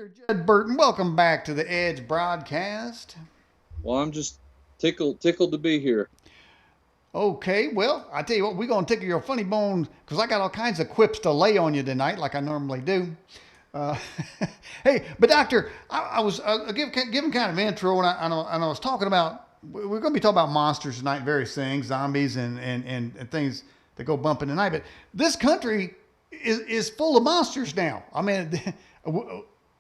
Dr. Judd Burton, welcome back to the Edge broadcast. Well, I'm just tickled to be here. Okay, well, I tell you what, we're going to tickle your funny bones because I got all kinds of quips to lay on you tonight, like I normally do. Uh, hey, but Doctor, I was giving kind of intro, and I was talking about, we're going to be talking about monsters tonight, various things, zombies and things that go bump in the night. But this country is full of monsters now. I mean,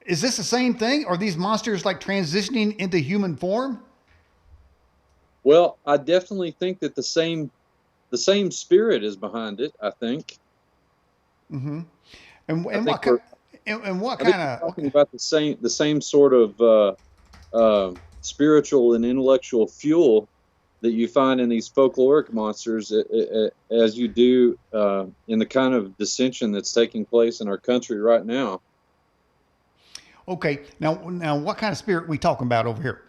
is this the same thing? Are these monsters like transitioning into human form? Well, I definitely think that the same spirit is behind it. I think. Mm-hmm. And I and think what kind we're and what I think kind we're of talking about the same sort of spiritual and intellectual fuel that you find in these folkloric monsters, as you do in the kind of dissension that's taking place in our country right now. okay, now what kind of spirit we talking about over here?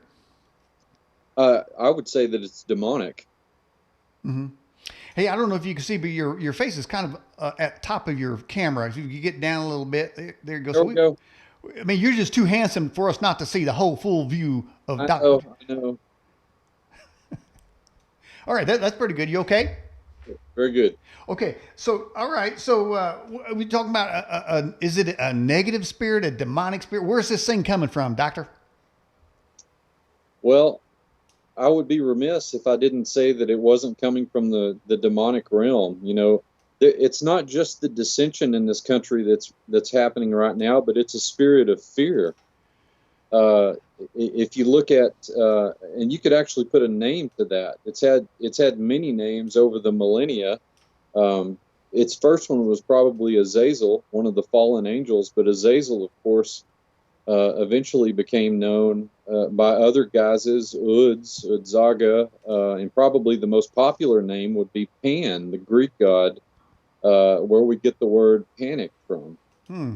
I would say that it's demonic. Mm-hmm. Hey, I don't know if you can see, but your face is kind of at top of your camera. If you get down a little bit, there you go. There So we go. I mean, you're just too handsome for us not to see the whole full view of I Doctor. know. I know. All right, that's pretty good. You okay? Very good. Okay, so all right, so are we talking about is it a negative spirit, a demonic spirit? Where's this thing coming from, Doctor? Well, I would be remiss if I didn't say that it wasn't coming from the demonic realm. It's not just the dissension in this country that's happening right now, but it's a spirit of fear. Uh, if you look at, and you could actually put a name to that. It's had many names over the millennia. Um, its first one was probably Azazel, one of the fallen angels, but Azazel, of course, eventually became known by other guises, Udzaga, and probably the most popular name would be Pan, the Greek god, where we get the word panic from. Hmm.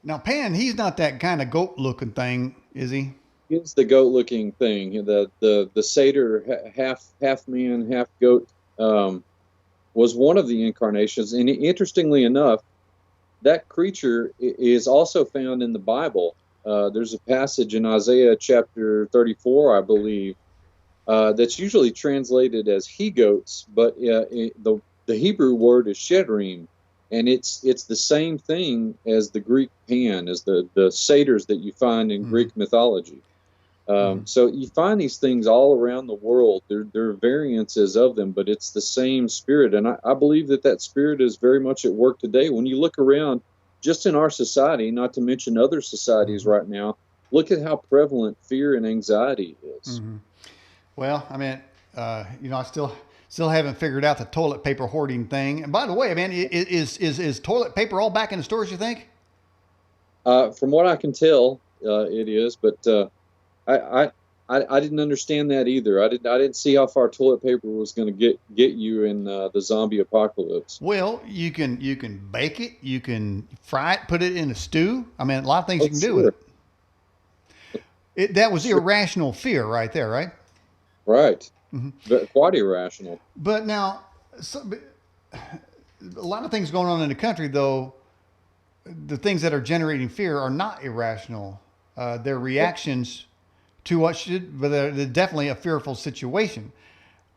Now Pan, he's not that kind of goat-looking thing, is he? It's the goat-looking thing, the satyr, half man, half goat, was one of the incarnations. And interestingly enough, that creature is also found in the Bible. There's a passage in Isaiah chapter 34, I believe, that's usually translated as he goats, but the Hebrew word is shedrim, and it's the same thing as the Greek pan, as the satyrs that you find in Mm-hmm. Greek mythology. Mm-hmm. So you find these things all around the world. There are variances of them, but it's the same spirit. And I believe that spirit is very much at work today. When you look around, just in our society, not to mention other societies Mm-hmm. right now, look at how prevalent fear and anxiety is. Mm-hmm. Well, I mean, I still haven't figured out the toilet paper hoarding thing. And by the way, man, is toilet paper all back in the stores? You think? From what I can tell, it is, but I, I I didn't understand that either. I didn't see how far toilet paper was going to get you in the zombie apocalypse. Well, you can bake it, you can fry it, put it in a stew. I mean, a lot of things Oh, you can do with sure, it. That was sure, irrational fear right there, right? right, Hmm. but quite irrational. But now, a lot of things going on in the country, though, the things that are generating fear are not irrational. They're Well, reactions to what should, but they're definitely a fearful situation.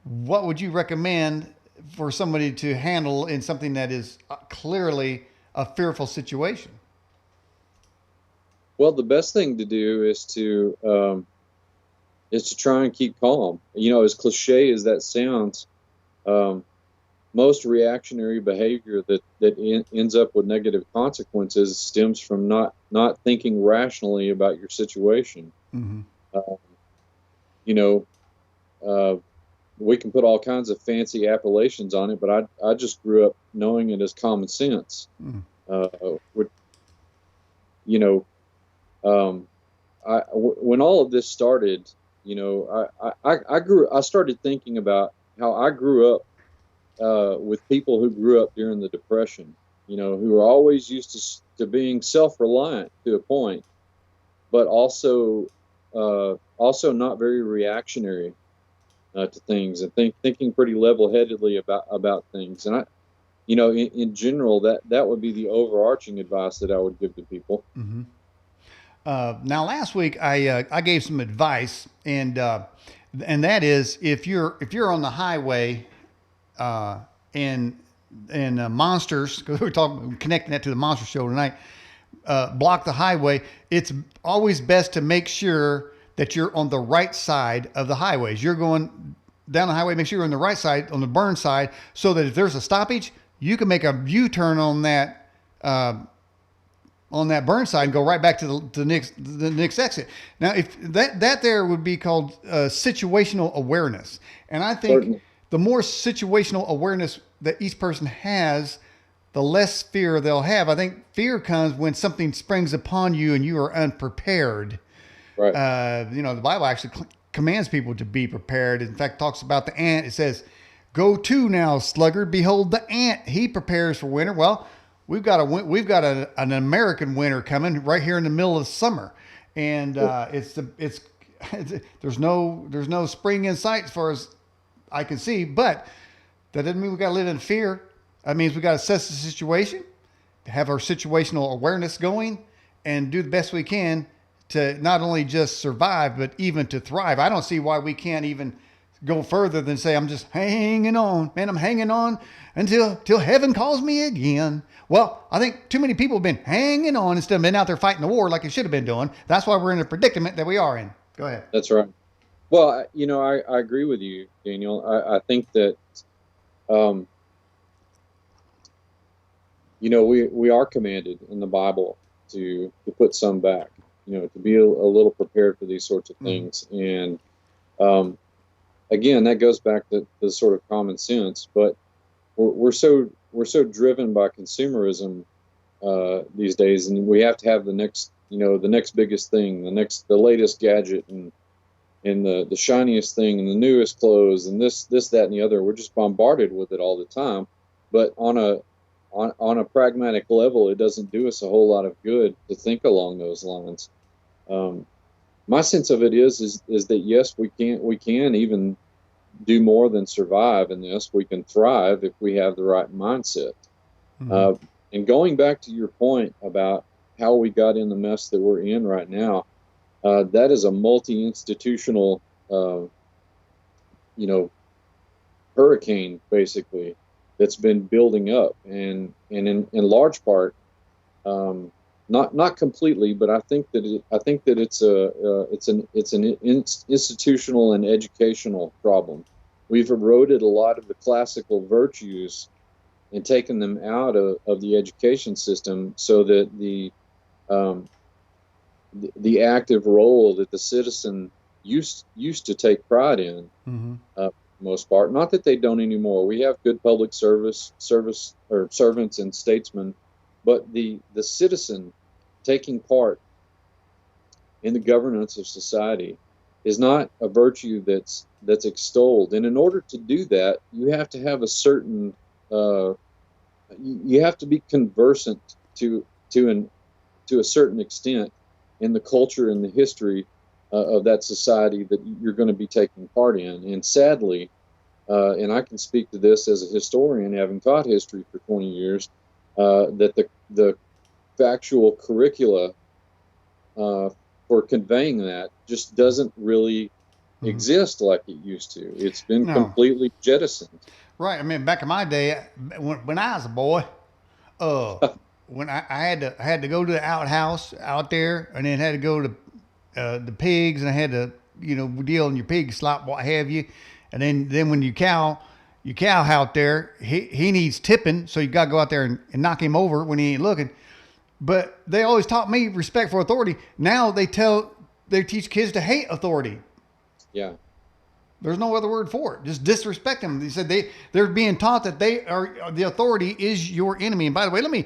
What would you recommend for somebody to handle in something that is clearly a fearful situation? well, the best thing to do is to try and keep calm. As cliche as that sounds, um, most reactionary behavior that ends up with negative consequences stems from not thinking rationally about your situation. Mm-hmm. Uh, you know, uh, we can put all kinds of fancy appellations on it, but I just grew up knowing it as common sense. Mm-hmm. Uh, with, you know, um, when all of this started, I started thinking about how I grew up with people who grew up during the Depression, who were always used to being self-reliant to a point, but also not very reactionary to things, and thinking pretty level-headedly about things. And in general, that would be the overarching advice that I would give to people. Mm-hmm. Now, last week I gave some advice, and that is if you're on the highway, uh, and monsters, because we're talking connecting that to the monster show tonight, block the highway. It's always best to make sure that you're on the right side of the highways. You're going down the highway, make sure you're on the right side, on the burn side, so that if there's a stoppage, you can make a U-turn uh, on that burn side and go right back to the next exit. Now, if that there would be called situational awareness, and I think Certainly. the more situational awareness that each person has, the less fear they'll have. I think fear comes when something springs upon you and you are unprepared. Right. The Bible actually commands people to be prepared. In fact, talks about the ant. It says, "Go to now, sluggard. Behold the ant. He prepares for winter." Well, an American winter coming right here in the middle of summer, and there's no spring in sight as far as I can see. But that doesn't mean we got to live in fear. That means we got to assess the situation, have our situational awareness going, and do the best we can to not only just survive, but even to thrive. I don't see why we can't even go further than say, I'm just hanging on, man. I'm hanging on until heaven calls me again. Well, I think too many people have been hanging on instead of been out there fighting the war like they should have been doing. That's why we're in the predicament that we are in. Go ahead. That's right. Well, I agree with you, Daniel. I think that, um, we are commanded in the Bible to put some back, to be a little prepared for these sorts of things. And again, that goes back to the sort of common sense. But we're so driven by consumerism these days, and we have to have the next biggest thing, the latest gadget, and the shiniest thing, and the newest clothes, and this, that, and the other. We're just bombarded with it all the time. But on a pragmatic level, it doesn't do us a whole lot of good to think along those lines. My sense of it is that yes, we can even do more than survive in this. We can thrive if we have the right mindset. Mm-hmm. And going back to your point about how we got in the mess that we're in right now, that is a multi-institutional, hurricane basically that's been building up, and in large part, not completely, but I think that it's an institutional and educational problem. We've eroded a lot of the classical virtues and taken them out of the education system, so that the active role that the citizen used to take pride in, for the most part. Not that they don't anymore. We have good public service or servants and statesmen. But the citizen taking part in the governance of society is not a virtue that's extolled. And in order to do that, you have to have a certain, you have to be conversant to a certain extent in the culture and the history of that society that you're going to be taking part in. And sadly, and I can speak to this as a historian, having taught history for 20 years, that the factual curricula for conveying that just doesn't really exist like it used to. It's been completely jettisoned. Right. I mean, back in my day, when I was a boy, when I had to go to the outhouse out there, and then had to go to the pigs, and I had to deal in your pig slop, what have you, and then when you cow out there, he needs tipping, so you got to go out there and knock him over when he ain't looking. But they always taught me respect for authority. Now they teach kids to hate authority. Yeah. There's no other word for it. Just disrespect them. They said they're being taught that the authority is your enemy. And by the way, let me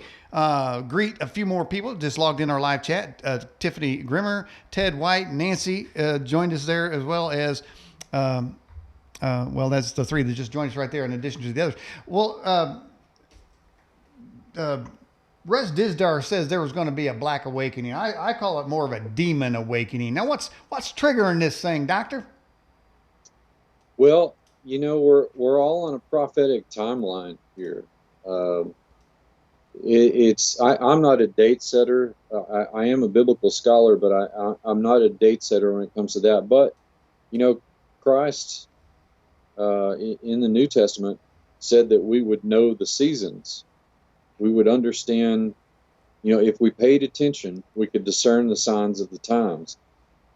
greet a few more people just logged in our live chat. Tiffany Grimmer, Ted White, Nancy joined us there, as well as that's the three that just joined us right there, in addition to the others. Well, Res Dizdar says there was going to be a black awakening. I call it more of a demon awakening. Now, what's triggering this thing, Doctor? Well, we're all on a prophetic timeline here. I'm not a date setter. I am a biblical scholar, but I'm not a date setter when it comes to that. But Christ in the New Testament said that we would know the seasons. We would understand. If we paid attention, we could discern the signs of the times.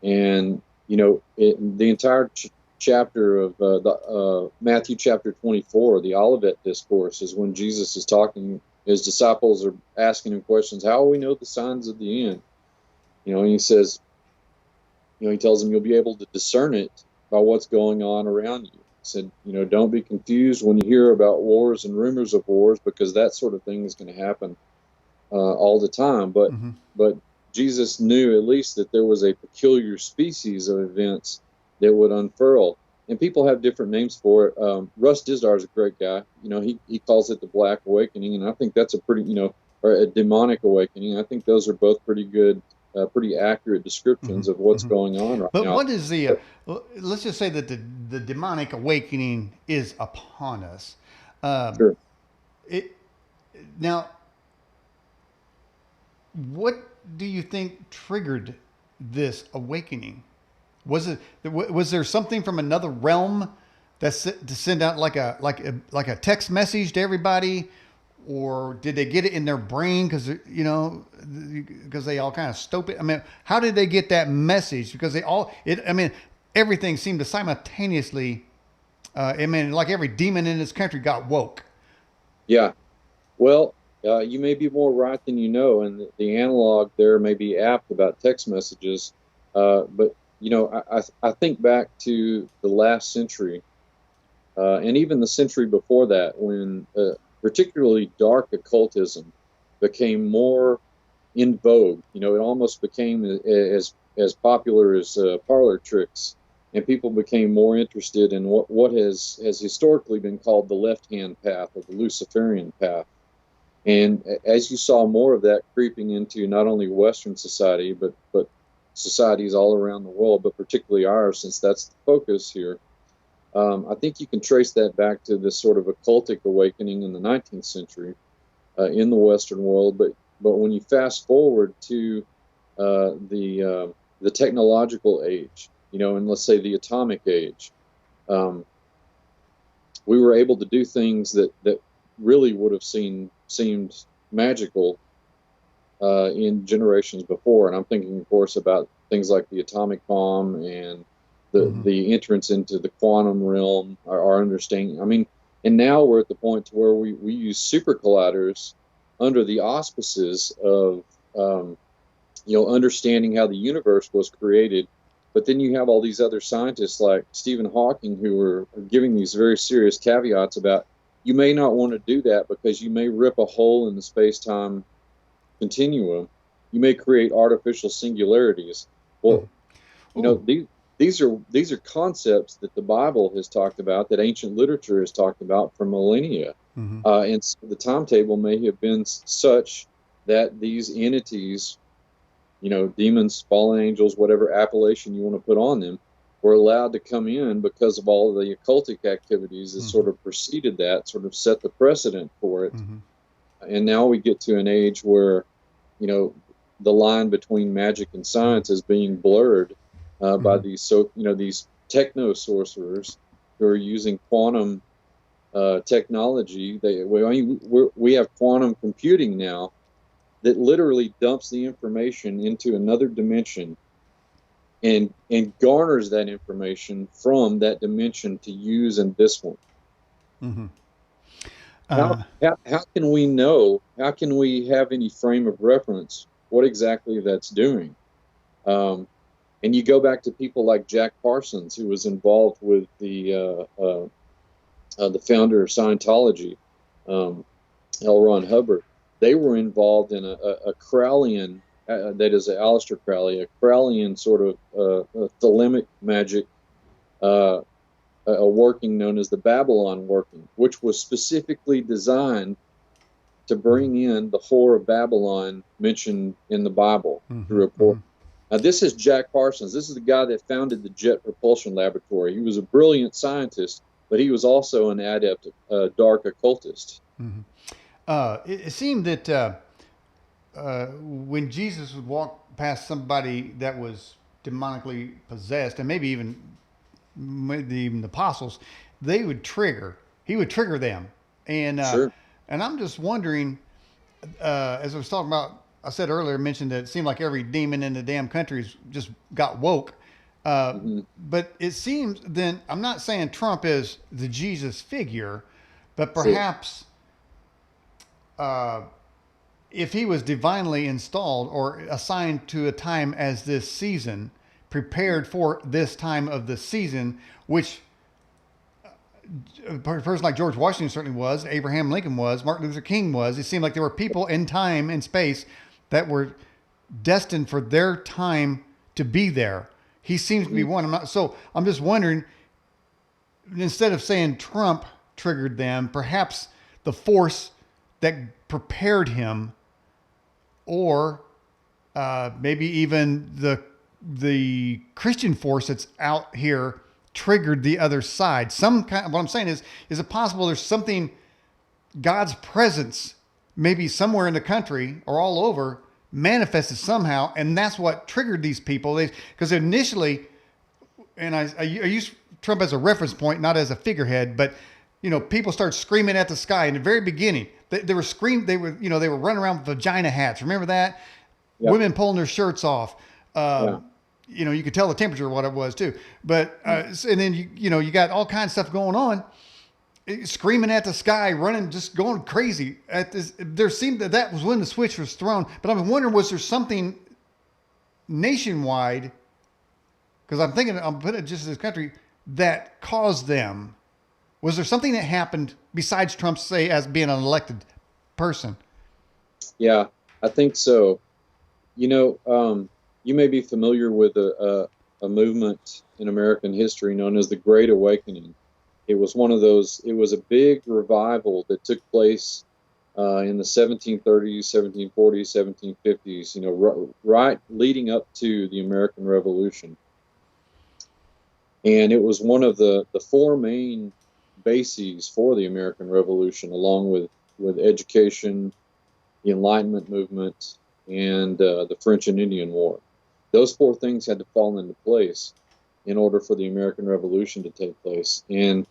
And the entire chapter of Matthew chapter 24, the Olivet Discourse, is when Jesus is talking. His disciples are asking him questions. How will we know the signs of the end? And he says, he tells them you'll be able to discern it by what's going on around you. He said, don't be confused when you hear about wars and rumors of wars, because that sort of thing is going to happen all the time. But Jesus knew at least that there was a peculiar species of events that would unfurl. And people have different names for it. Russ Dizdar is a great guy. He calls it the Black Awakening, and I think that's a pretty, or a demonic awakening. I think those are both pretty good, pretty accurate descriptions of what's going on right now. But what is the? Let's just say that the demonic awakening is upon us. Sure. Now, what do you think triggered this awakening? Was there something from another realm to send out like a text message to everybody, or did they get it in their brain because they all kind of stope it? I mean, how did they get that message? Because everything seemed to simultaneously. Like every demon in this country got woke. Yeah, well, you may be more right than you know, and the analog there may be apt about text messages, but. I think back to the last century, and even the century before that, when particularly dark occultism became more in vogue. It almost became as popular as parlor tricks, and people became more interested in what has historically been called the left-hand path, or the Luciferian path. And as you saw more of that creeping into not only Western society, but societies all around the world, but particularly ours, since that's the focus here. I think you can trace that back to this sort of occultic awakening in the 19th century in the Western world. But when you fast forward to the technological age, and let's say the atomic age, we were able to do things that really would have seemed magical in generations before. And I'm thinking, of course, about things like the atomic bomb and the entrance into the quantum realm, our understanding. And now we're at the point to where we use super colliders under the auspices of, understanding how the universe was created. But then you have all these other scientists like Stephen Hawking who are giving these very serious caveats about, you may not want to do that because you may rip a hole in the space-time continuum. You may create artificial singularities. Well, these are concepts that the Bible has talked about, that ancient literature has talked about for millennia. And so the timetable may have been such that these entities, demons, fallen angels, whatever appellation you want to put on them, were allowed to come in because of all of the occultic activities that sort of preceded that, sort of set the precedent for it. And now we get to an age where, the line between magic and science is being blurred by these these techno sorcerers who are using quantum technology. We have quantum computing now that literally dumps the information into another dimension and garners that information from that dimension to use in this one. How can we know? How can we have any frame of reference what exactly that's doing? And you go back to people like Jack Parsons, who was involved with the founder of Scientology, L. Ron Hubbard. They were involved in a Crowleyan, that is, Aleister Crowley, a Crowleyan sort of thelemic magic, a working known as the Babylon working, which was specifically designed to bring in the whore of Babylon mentioned in the Bible through a portal. Now, this is Jack Parsons. This is the guy that founded the Jet Propulsion Laboratory. He was a brilliant scientist, but he was also an adept, dark occultist. It seemed that when Jesus would walk past somebody that was demonically possessed, and maybe even the apostles, they would trigger. He would trigger them, and uh, Sure. and I'm just wondering, as I was talking about, I said earlier, mentioned that it seemed like every demon in the damn countries just got woke. Uh, Hmm. but it seems then I'm not saying Trump is the Jesus figure, but Sure. perhaps uh, if he was divinely installed or assigned to a time as this season, prepared for this time of the season, which a person like George Washington certainly was, Abraham Lincoln was, Martin Luther King was. It seemed like there were people in time and space that were destined for their time to be there. He seems to be Hmm. one. I'm just wondering, instead of saying Trump triggered them, perhaps the force that prepared him, or maybe even the Christian force that's out here triggered the other side. Some kind. What I'm saying is it possible there's something, God's presence, maybe somewhere in the country or all over, manifested somehow, and that's what triggered these people. Because initially, and I use Trump as a reference point, not as a figurehead, but people started screaming at the sky in the very beginning. They were screaming. They were running around with vagina hats. Remember that? Yeah. Women pulling their shirts off. Yeah. You could tell the temperature of what it was too. But and then you got all kinds of stuff going on, screaming at the sky, running, just going crazy at this. There seemed that was when the switch was thrown. But I'm wondering, was there something nationwide? Because I'm putting it just as a country that caused them. Was there something that happened besides Trump, say, as being an elected person? Yeah, I think so. You may be familiar with a movement in American history known as the Great Awakening. It was one of those. It was a big revival that took place in the 1730s, 1740s, 1750s. Right leading up to the American Revolution, and it was one of the four main bases for the American Revolution, along with education, the Enlightenment movement, and the French and Indian War. Those four things had to fall into place in order for the American Revolution to take place. And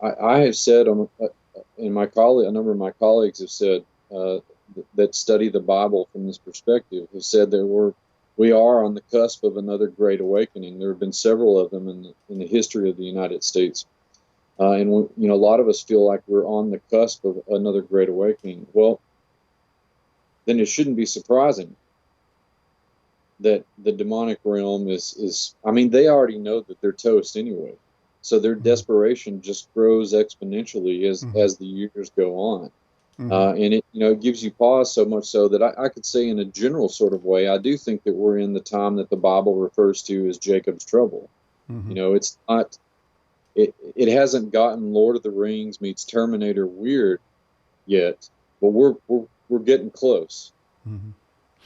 I have said, and a number of my colleagues have said that study the Bible from this perspective, have said that we are on the cusp of another great awakening. There have been several of them in the history of the United States. And a lot of us feel like we're on the cusp of another great awakening. Well, then it shouldn't be surprising that the demonic realm is I mean, they already know that they're toast anyway. So their desperation just grows exponentially as the years go on. And it gives you pause, so much so that I could say, in a general sort of way, I do think that we're in the time that the Bible refers to as Jacob's trouble. It's not, it hasn't gotten Lord of the Rings meets Terminator weird yet, but we're getting close.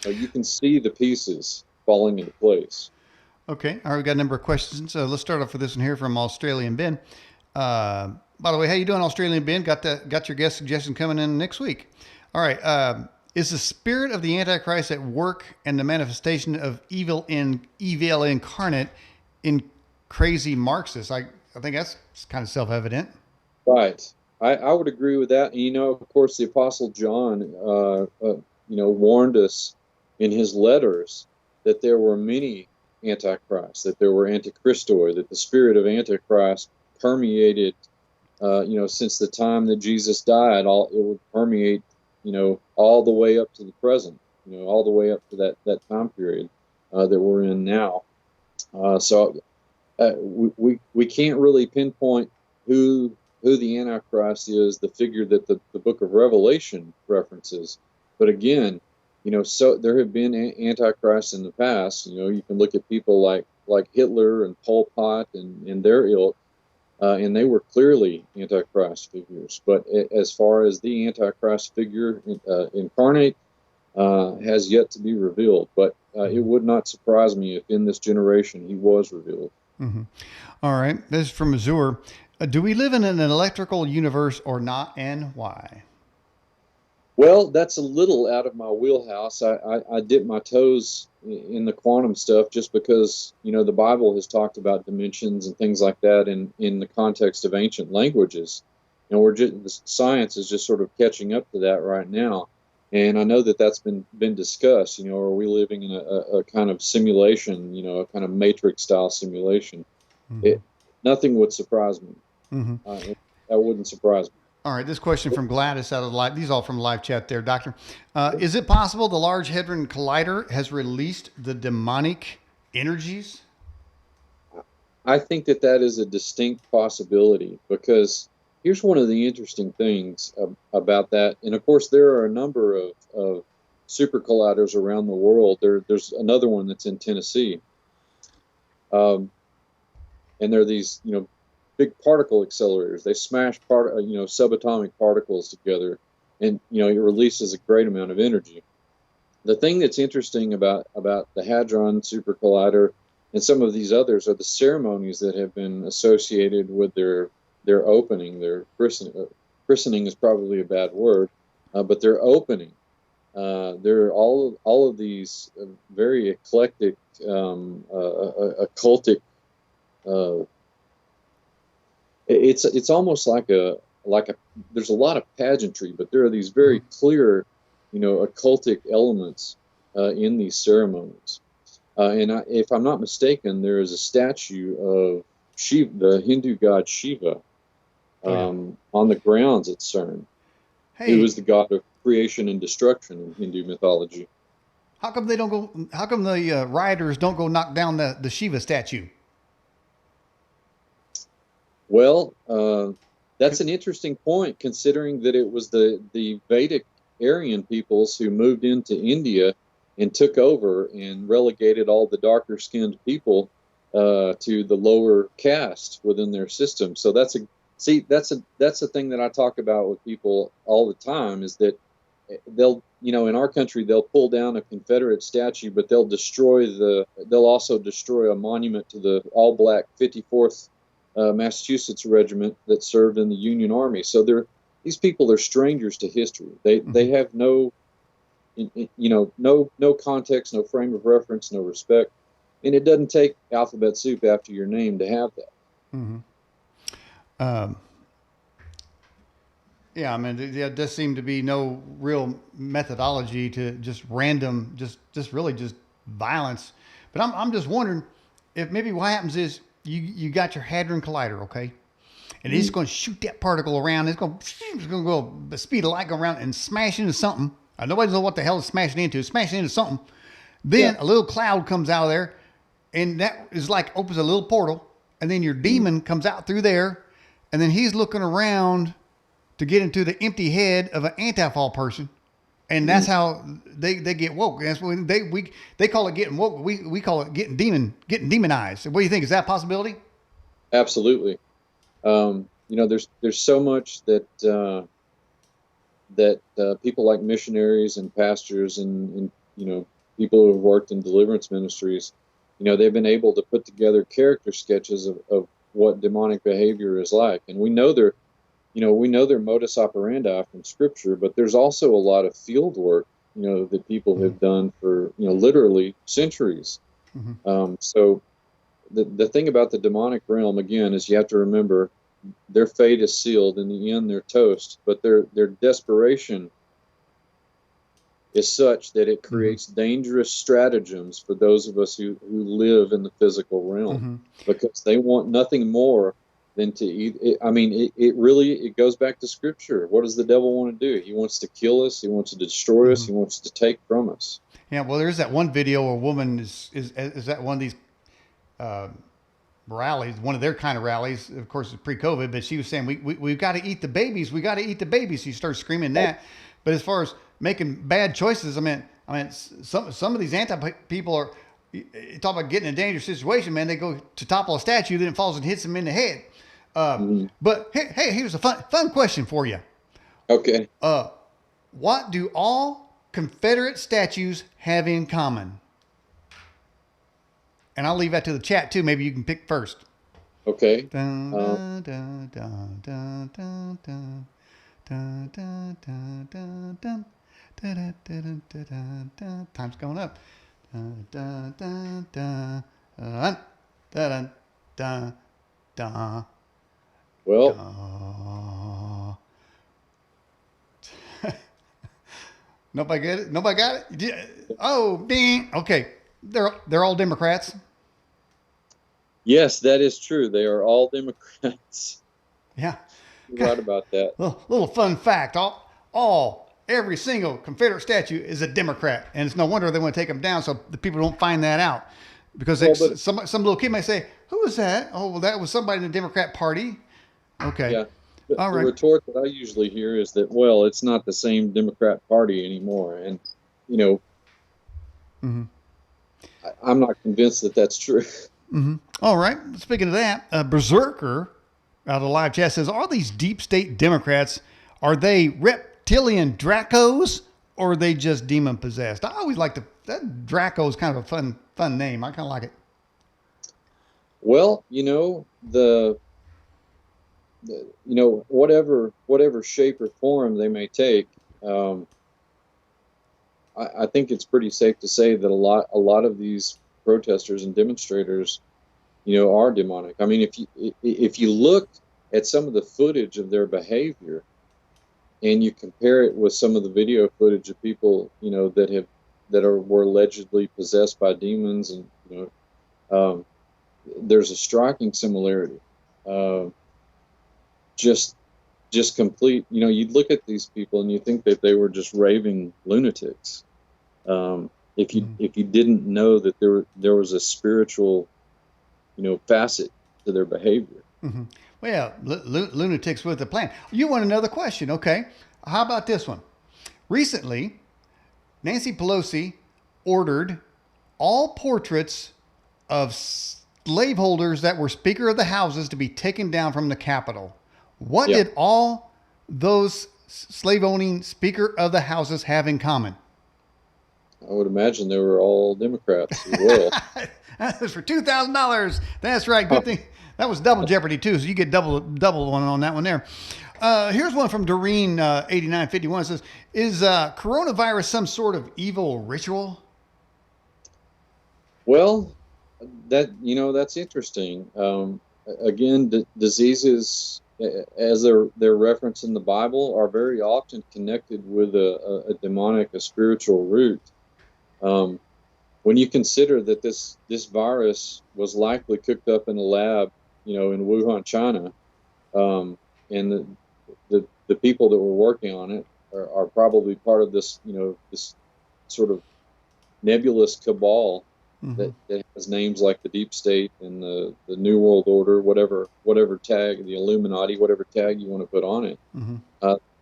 You can see the pieces falling into place. Okay. All right. We got a number of questions. Let's start off with this one here from Australian Ben. By the way, how you doing, Australian Ben? Got your guest suggestion coming in next week. All right. Is the spirit of the Antichrist at work and the manifestation of evil incarnate in crazy Marxists? I think that's kind of self-evident. Right. I would agree with that. And, of course, the Apostle John, warned us in his letters that there were many antichrists, that there were antichristoi, that the spirit of Antichrist permeated, since the time that Jesus died. It would permeate, all the way up to the present, all the way up to that time period that we're in now. So we can't really pinpoint who the Antichrist is, the figure that the book of Revelation references. But again, so there have been antichrists in the past. You can look at people like Hitler and Pol Pot and their ilk, and they were clearly antichrist figures. But as far as the antichrist figure incarnate, has yet to be revealed. But it would not surprise me if in this generation he was revealed. All right. This is from Azure. Do we live in an electrical universe or not, and why? Well, that's a little out of my wheelhouse. I dip my toes in the quantum stuff just because, the Bible has talked about dimensions and things like that in the context of ancient languages. And the science is just sort of catching up to that right now. And I know that that's been discussed. Are we living in a kind of simulation, a kind of matrix style simulation? Mm-hmm. It, Nothing would surprise me. Mm-hmm. That wouldn't surprise me. All right, this question from Gladys out of the live. These all from live chat there, Doctor. Is it possible the Large Hadron Collider has released the demonic energies? I think that is a distinct possibility because here's one of the interesting things about that. And of course, there are a number of super colliders around the world. There's another one that's in Tennessee. And there are these, big particle accelerators. They smash subatomic particles together, and it releases a great amount of energy. The thing that's interesting about the Hadron Super Collider and some of these others are the ceremonies that have been associated with their opening, their christening. Christening is probably a bad word, but their opening. There are all of these very eclectic, occultic. It's almost like a there's a lot of pageantry, but there are these very clear, occultic elements in these ceremonies. And if I'm not mistaken, there is a statue of Shiva, the Hindu god Shiva, on the grounds at CERN. Hey, He was the god of creation and destruction in Hindu mythology. how come they don't go? How come the rioters don't go knock down the Shiva statue? Well, that's an interesting point, considering that it was the Vedic Aryan peoples who moved into India and took over and relegated all the darker skinned people to the lower caste within their system. So that's a thing that I talk about with people all the time, is that they'll, in our country, they'll pull down a Confederate statue, but they'll also destroy a monument to the all black 54th Massachusetts regiment that served in the Union Army. So these people are strangers to history. They have no context, no frame of reference, no respect, and it doesn't take alphabet soup after your name to have that. Mm-hmm. Yeah, I mean, there does seem to be no real methodology to just random, just really just violence. But I'm just wondering if maybe what happens is you got your Hadron Collider, okay, and it's going to shoot that particle around. It's going to go the speed of light, go around and smash into something. Nobody knows what the hell it's smashing into. It's smashing into something. Then a little cloud comes out of there, and that is like opens a little portal, and then your demon comes out through there, and then he's looking around to get into the empty head of an anti-fall person, and that's how they get woke. That's when they call it getting woke. We call it getting demonized. What do you think? Is that a possibility? Absolutely. There's so much that people like missionaries and pastors and people who have worked in deliverance ministries, they've been able to put together character sketches of what demonic behavior is like, and we know their modus operandi from Scripture, but there's also a lot of field work, that people have done for literally centuries. So the thing about the demonic realm, again, is you have to remember their fate is sealed. In the end, they're toast, but their desperation is such that it creates dangerous stratagems for those of us who live in the physical realm, because they want nothing more than to eat. It goes back to Scripture. What does the devil want to do? He wants to kill us. He wants to destroy us. He wants to take from us. Yeah. Well, there's that one video where a woman is at one of these rallies, one of their kind of rallies. Of course, it's pre-COVID, but she was saying we've got to eat the babies. We got to eat the babies. She started screaming that. But as far as making bad choices, I mean, some of these people are. You talk about getting in a dangerous situation, man. They go to topple a statue, then it falls and hits them in the head. But hey, here's a fun question for you. Okay. What do all Confederate statues have in common? And I'll leave that to the chat too. Maybe you can pick first. Okay. Dun, dun, dun, dun, dun, dun, dun. Dun, dun, dun, dun, dun. Dun, dun, dun, dun, dun, dun. Time's going up. Dun, dun, dun, dun, dun, dun, dun, dun, Well, dun. Nobody get it? Nobody got it? Oh, ding. Okay. They're all Democrats. yes, that is true. They are all Democrats. Yeah. You're right about that. Little fun fact. Every single Confederate statue is a Democrat. And it's no wonder they want to take them down so the people don't find that out. Because Well, but some little kid may say, who was that? Oh, well, that was somebody in the Democrat Party. Okay. yeah, All the right. retort that I usually hear is that, well, it's not the same Democrat Party anymore, and you know, Mm-hmm. I'm not convinced that that's true. Mm-hmm. All right. Speaking of that, Berserker out of the live chat says, are these deep state Democrats, are they reptilian Dracos or are they just demon possessed? I always like that Draco is kind of a fun name. I kind of like it. Well, whatever shape or form they may take, um, I think it's pretty safe to say that a lot of these protesters and demonstrators, are demonic. I mean, if you look at some of the footage of their behavior and you compare it with some of the video footage of people, were allegedly possessed by demons, and there's a striking similarity. Just complete. You'd look at these people and you think that they were just raving lunatics. If you didn't know that there was a spiritual, facet to their behavior. Mm-hmm. Well, lunatics with a plan. You want another question? Okay. How about this one? Recently, Nancy Pelosi ordered all portraits of slaveholders that were Speaker of the Houses to be taken down from the Capitol. What Yeah. did all those slave-owning Speaker of the Houses have in common? I would imagine they were all Democrats as well. That was for $2,000. That's right. Good thing. That was double jeopardy too, so you get double one on that one there. Here's one from Doreen 8951. It says, "Is coronavirus some sort of evil ritual?" Well, that's interesting. Again, diseases, as they're referenced in the Bible, are very often connected with a demonic, a spiritual root. When you consider that this virus was likely cooked up in a lab, in Wuhan, China, and the people that were working on it are probably part of this, this sort of nebulous cabal that has names like the Deep State and the New World Order, whatever tag, the Illuminati, whatever tag you want to put on it.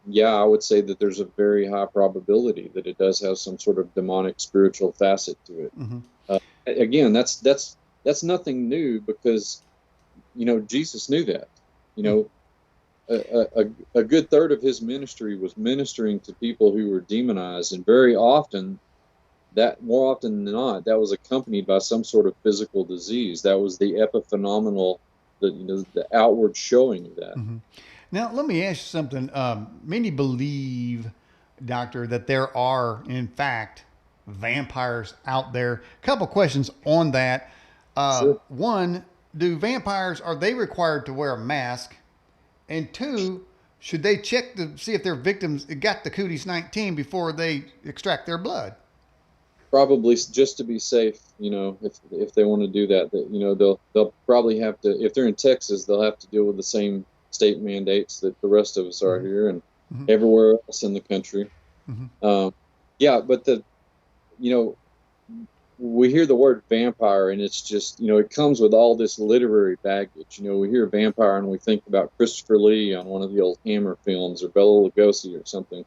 Yeah, I would say that there's a very high probability that it does have some sort of demonic spiritual facet to it. Again, that's nothing new, because Jesus knew that. A good third of his ministry was ministering to people who were demonized, and very often, more often than not, that was accompanied by some sort of physical disease. That was the epiphenomenal, the outward showing of that. Now, let me ask you something. Many believe, Doctor, that there are, in fact, vampires out there. A couple questions on that. Sure. One, are they required to wear a mask? And two, should they check to see if their victims got the cooties 19 before they extract their blood? Probably just to be safe, if they want to do that, they'll probably have to, if they're in Texas, they'll have to deal with the same state mandates that the rest of us are here and everywhere else in the country. Yeah, but we hear the word vampire, and it's just, it comes with all this literary baggage. We hear vampire and we think about Christopher Lee on one of the old Hammer films, or Bela Lugosi or something.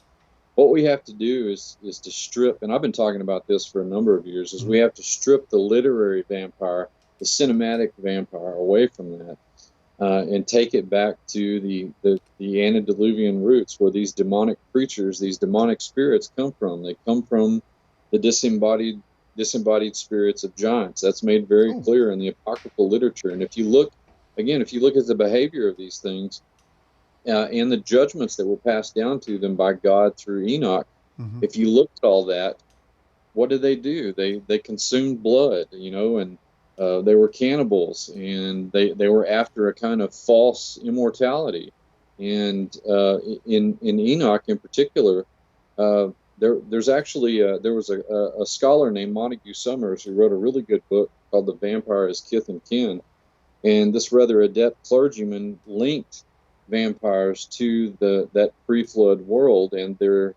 What we have to do is to strip, and I've been talking about this for a number of years, is we have to strip the literary vampire, the cinematic vampire, away from that, and take it back to the antediluvian roots, where these demonic creatures, these demonic spirits come from. They come from the disembodied spirits of giants. That's made very clear in the apocryphal literature. And if you look at the behavior of these things, and the judgments that were passed down to them by God through Enoch. Mm-hmm. If you look at all that, what did they do? They consumed blood, and they were cannibals, and they were after a kind of false immortality. And in Enoch in particular, there's actually there was a scholar named Montague Summers who wrote a really good book called The Vampire as Kith and Kin, and this rather adept clergyman linked vampires to that pre-flood world and their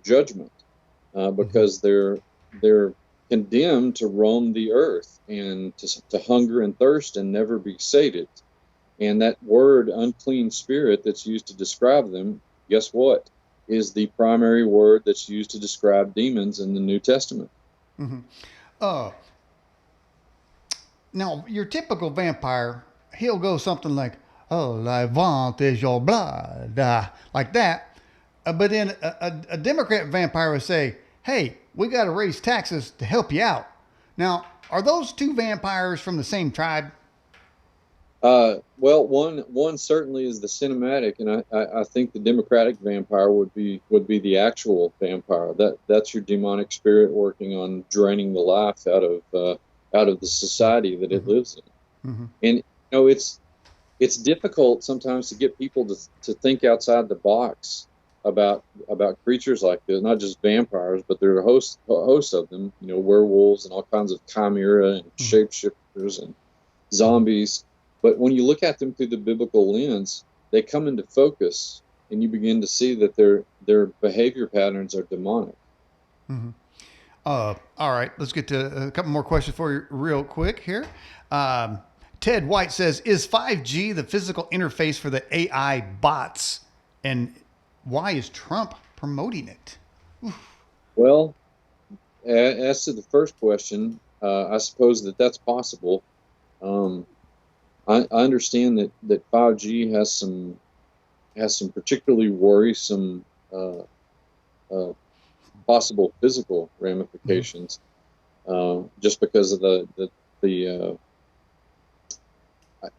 judgment, because they're condemned to roam the earth and to hunger and thirst and never be sated. And that word unclean spirit that's used to describe them, guess what, is the primary word that's used to describe demons in the New Testament. Mm-hmm. Now, your typical vampire, he'll go something like, "Oh, I want is your blood," like that. But then a Democrat vampire would say, "Hey, we got to raise taxes to help you out." Now, are those two vampires from the same tribe? Well, one certainly is the cinematic, and I think the Democratic vampire would be the actual vampire. That's your demonic spirit working on draining the life out of the society that it lives in. Mm-hmm. And it's difficult sometimes to get people to think outside the box about creatures like this, not just vampires, but there are a host of them, werewolves and all kinds of chimera and shapeshifters and zombies. But when you look at them through the biblical lens, they come into focus, and you begin to see that their behavior patterns are demonic. Mm-hmm. All right, let's get to a couple more questions for you real quick here. Ted White says, "Is 5G the physical interface for the AI bots, and why is Trump promoting it?" Oof. Well, as to the first question, I suppose that's possible. I understand that 5G has some particularly worrisome possible physical ramifications, just because of the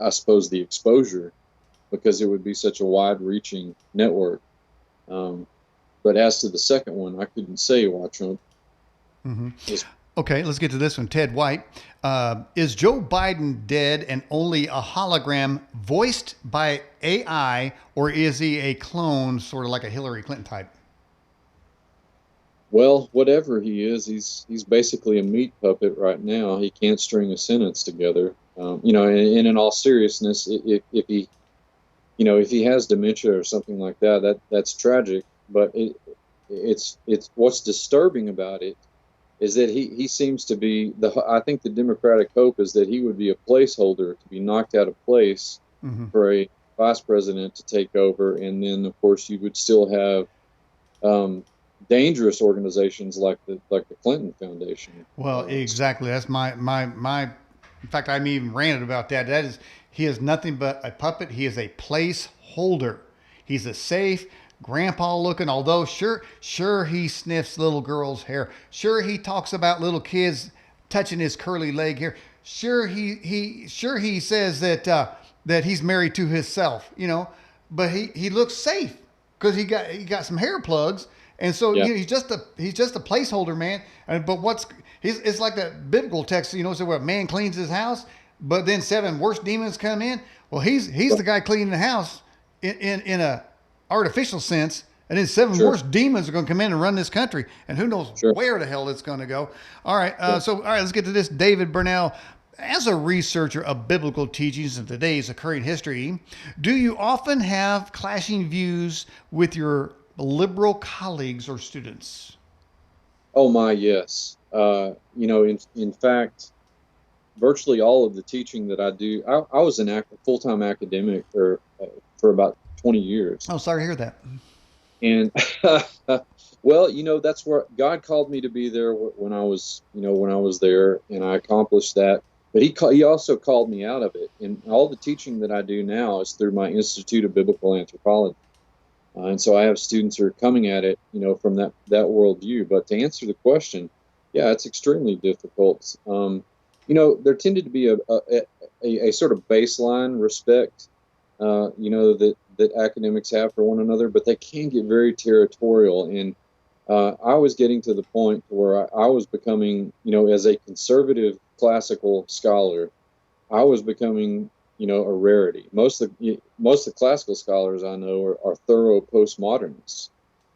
I suppose the exposure, because it would be such a wide-reaching network. But as to the second one, I couldn't say why Trump is. Okay, let's get to this one. Ted White, is Joe Biden dead and only a hologram voiced by AI, or is he a clone, sort of like a Hillary Clinton type? Well, whatever he is, he's basically a meat puppet right now. He can't string a sentence together. And in all seriousness, if he has dementia or something like that's tragic. But it's what's disturbing about it is that he seems to be I think the Democratic hope is that he would be a placeholder to be knocked out of place for a vice president to take over, and then of course you would still have dangerous organizations like the Clinton Foundation. Well, exactly. That's my. In fact, I'm even ranted about that. He is nothing but a puppet. He is a placeholder. He's a safe grandpa looking, although sure he sniffs little girls' hair. Sure he talks about little kids touching his curly leg here. Sure he says that he's married to himself, but he looks safe because he got some hair plugs. And so he's just a placeholder, man. But it's like that biblical text, so where a man cleans his house, but then 7 worse demons come in. Well, he's the guy cleaning the house in a artificial sense, and then 7 worse demons are going to come in and run this country, and who knows where the hell it's going to go. All right, let's get to this. David Burnell, as a researcher of biblical teachings in today's occurring history, do you often have clashing views with your liberal colleagues or students? Oh my, yes. In fact, virtually all of the teaching that I do, I was a full-time academic for about 20 years. Oh, sorry to hear that. And well, that's where God called me to be there when I was there, and I accomplished that. But he also called me out of it. And all the teaching that I do now is through my Institute of Biblical Anthropology. And so I have students who are coming at it, from that worldview. But to answer the question, yeah, it's extremely difficult. There tended to be a sort of baseline respect that academics have for one another, but they can get very territorial. And I was getting to the point where I was becoming, as a conservative classical scholar, I was becoming, a rarity. Most of the classical scholars I know are thorough postmodernists,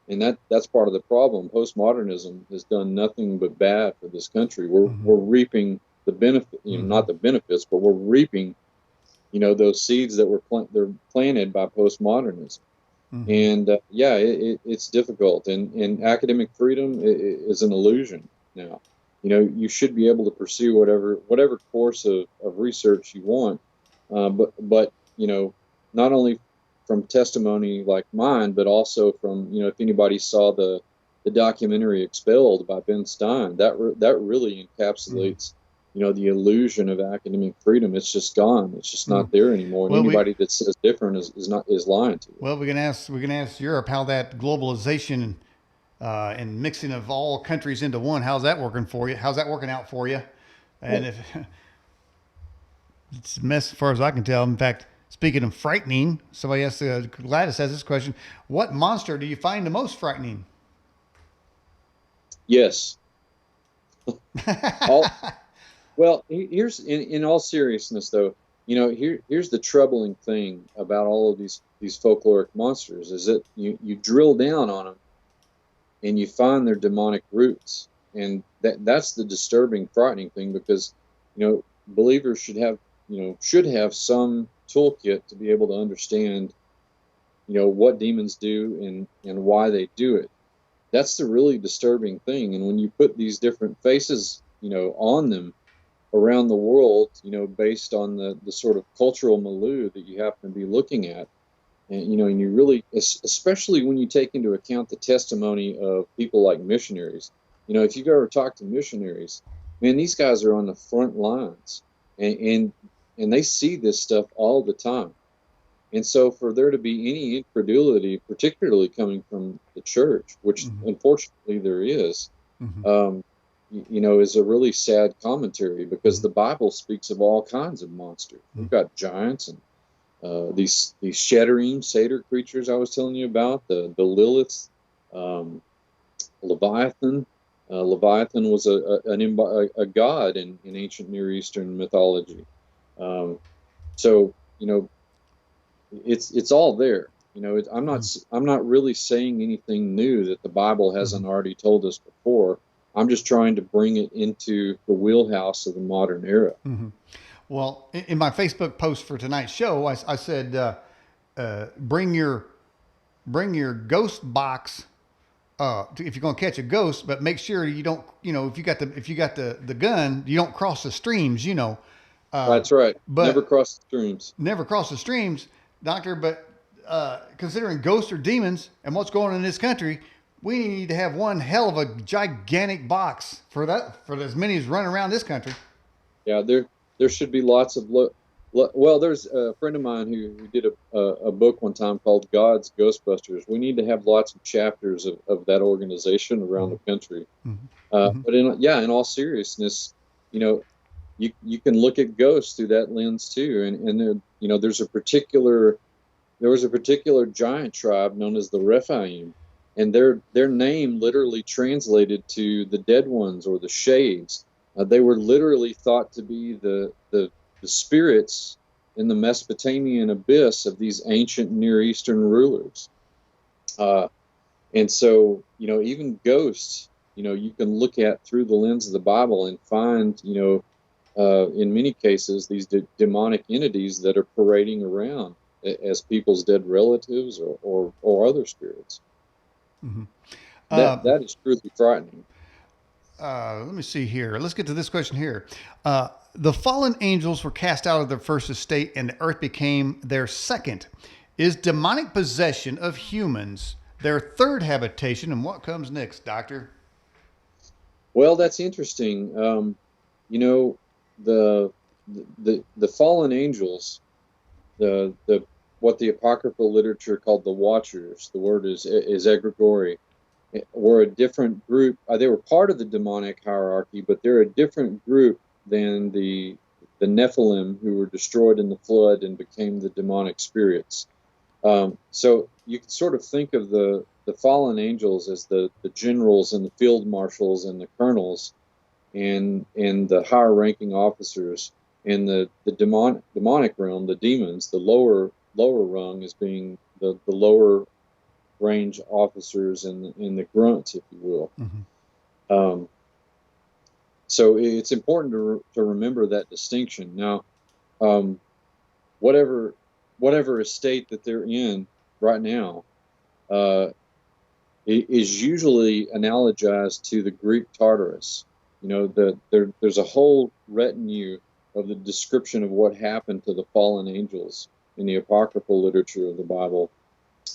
and that's part of the problem. Postmodernism has done nothing but bad for this country. We're reaping the benefit, not the benefits, but we're reaping, those seeds that they're planted by postmodernism. And it's difficult, and academic freedom is an illusion now. You should be able to pursue whatever course of research you want, but not only from testimony like mine, but also from if anybody saw the documentary Expelled by Ben Stein, that really encapsulates the illusion of academic freedom. It's just gone. It's just not there anymore. And anybody that says different is lying to you. Well, we can ask Europe how that globalization and mixing of all countries into one, how's that working for you? How's that working out for you? And if it's a mess as far as I can tell. In fact, speaking of frightening, somebody asked, Gladys has this question: what monster do you find the most frightening? Yes. Well, here's in all seriousness, though. Here's the troubling thing about all of these folkloric monsters is that you drill down on them and you find their demonic roots, and that's the disturbing, frightening thing, because believers should have some toolkit to be able to understand what demons do and why they do it. That's the really disturbing thing. And when you put these different faces on them around the world, based on the sort of cultural milieu that you happen to be looking at, and and you really, especially when you take into account the testimony of people like missionaries. If you've ever talked to missionaries, man, these guys are on the front lines, and they see this stuff all the time. And so for there to be any incredulity, particularly coming from the church, which unfortunately there is, is a really sad commentary, because the Bible speaks of all kinds of monsters. We've got giants and these shattering satyr creatures I was telling you about, the Liliths, Leviathan. Leviathan was a god in ancient Near Eastern mythology. So it's all there. I'm not really saying anything new that the Bible hasn't already told us before. I'm just trying to bring it into the wheelhouse of the modern era. Well, in my Facebook post for tonight's show, I said, bring your ghost box if you're going to catch a ghost, but make sure you don't, if you got the gun, you don't cross the streams. That's right. But never cross the streams. Never cross the streams, Doctor. But considering ghosts or demons and what's going on in this country, we need to have one hell of a gigantic box for as many as run around this country. Yeah, there should be lots of well, there's a friend of mine who did a book one time called God's Ghostbusters. We need to have lots of chapters of that organization around the country. But in all seriousness, you can look at ghosts through that lens too. And there was a particular giant tribe known as the Rephaim, and their name literally translated to the dead ones or the shades. They were literally thought to be the spirits in the Mesopotamian abyss of these ancient Near Eastern rulers. And so, even ghosts, you can look at through the lens of the Bible and find, in many cases, these demonic entities that are parading around as people's dead relatives or other spirits. That is truly frightening. Let me see here. Let's get to this question here. The fallen angels were cast out of their first estate and the earth became their second. Is demonic possession of humans their third habitation? And what comes next, Doctor? Well, that's interesting. The fallen angels, what the apocryphal literature called the Watchers, the word is egregore, were a different group. They were part of the demonic hierarchy, but they're a different group than the the Nephilim, who were destroyed in the flood and became the demonic spirits. So you can sort of think of the fallen angels as the generals and the field marshals and the colonels and the higher ranking officers, and the demonic realm, the demons, the lower rung, as being the lower range officers and the grunts, if you will. Mm-hmm. So it's important to remember that distinction. Now, whatever estate that they're in right now is usually analogized to the Greek Tartarus. You know, there's a whole retinue of the description of what happened to the fallen angels in the apocryphal literature of the Bible,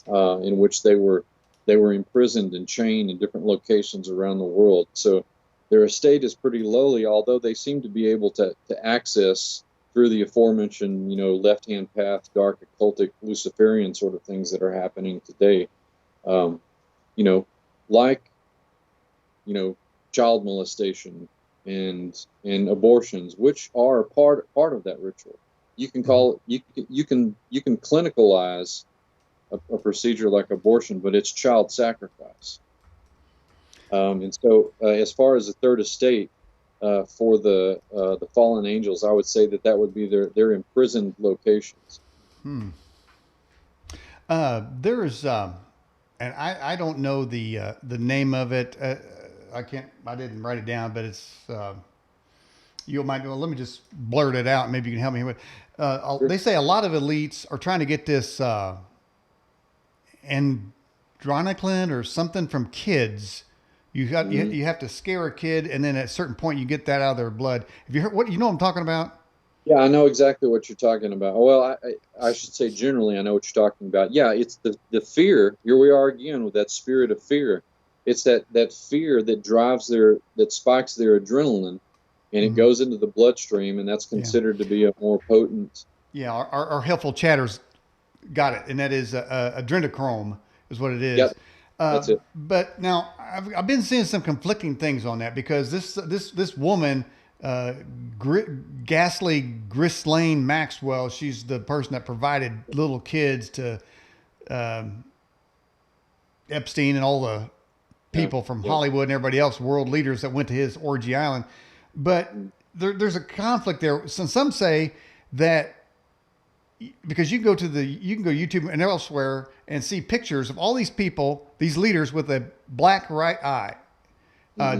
in which they were imprisoned and chained in different locations around the world. So their estate is pretty lowly, although they seem to be able to access through the aforementioned, left-hand path, dark, occultic, Luciferian sort of things that are happening today. Like child molestation and abortions, which are part of that ritual. You can call it, you can clinicalize a procedure like abortion, but it's child sacrifice. And so, as far as the third estate for the fallen angels, I would say that would be their imprisoned locations. There's and I don't know the name of it. I didn't write it down, but it's you might know. Let me just blurt it out. Maybe you can help me with. Sure. They say a lot of elites are trying to get this androniclin or something from kids. You have to scare a kid, and then at a certain point you get that out of their blood. Have you heard what I'm talking about? Yeah, I know exactly what you're talking about. Well, I should say generally I know what you're talking about. Yeah, it's the fear. Here we are again with that spirit of fear. It's that fear that that spikes their adrenaline, and it goes into the bloodstream, and that's considered to be a more potent. Yeah, our helpful chatters got it, and that is adrenochrome is what it is. Yep. That's it. But now I've been seeing some conflicting things on that, because this woman, Ghastly Ghislaine Maxwell, she's the person that provided little kids to Epstein and all the people from Hollywood and everybody else, world leaders that went to his orgy island. But there's a conflict there. So some say that because you can go YouTube and elsewhere and see pictures of all these people, these leaders with a black right eye.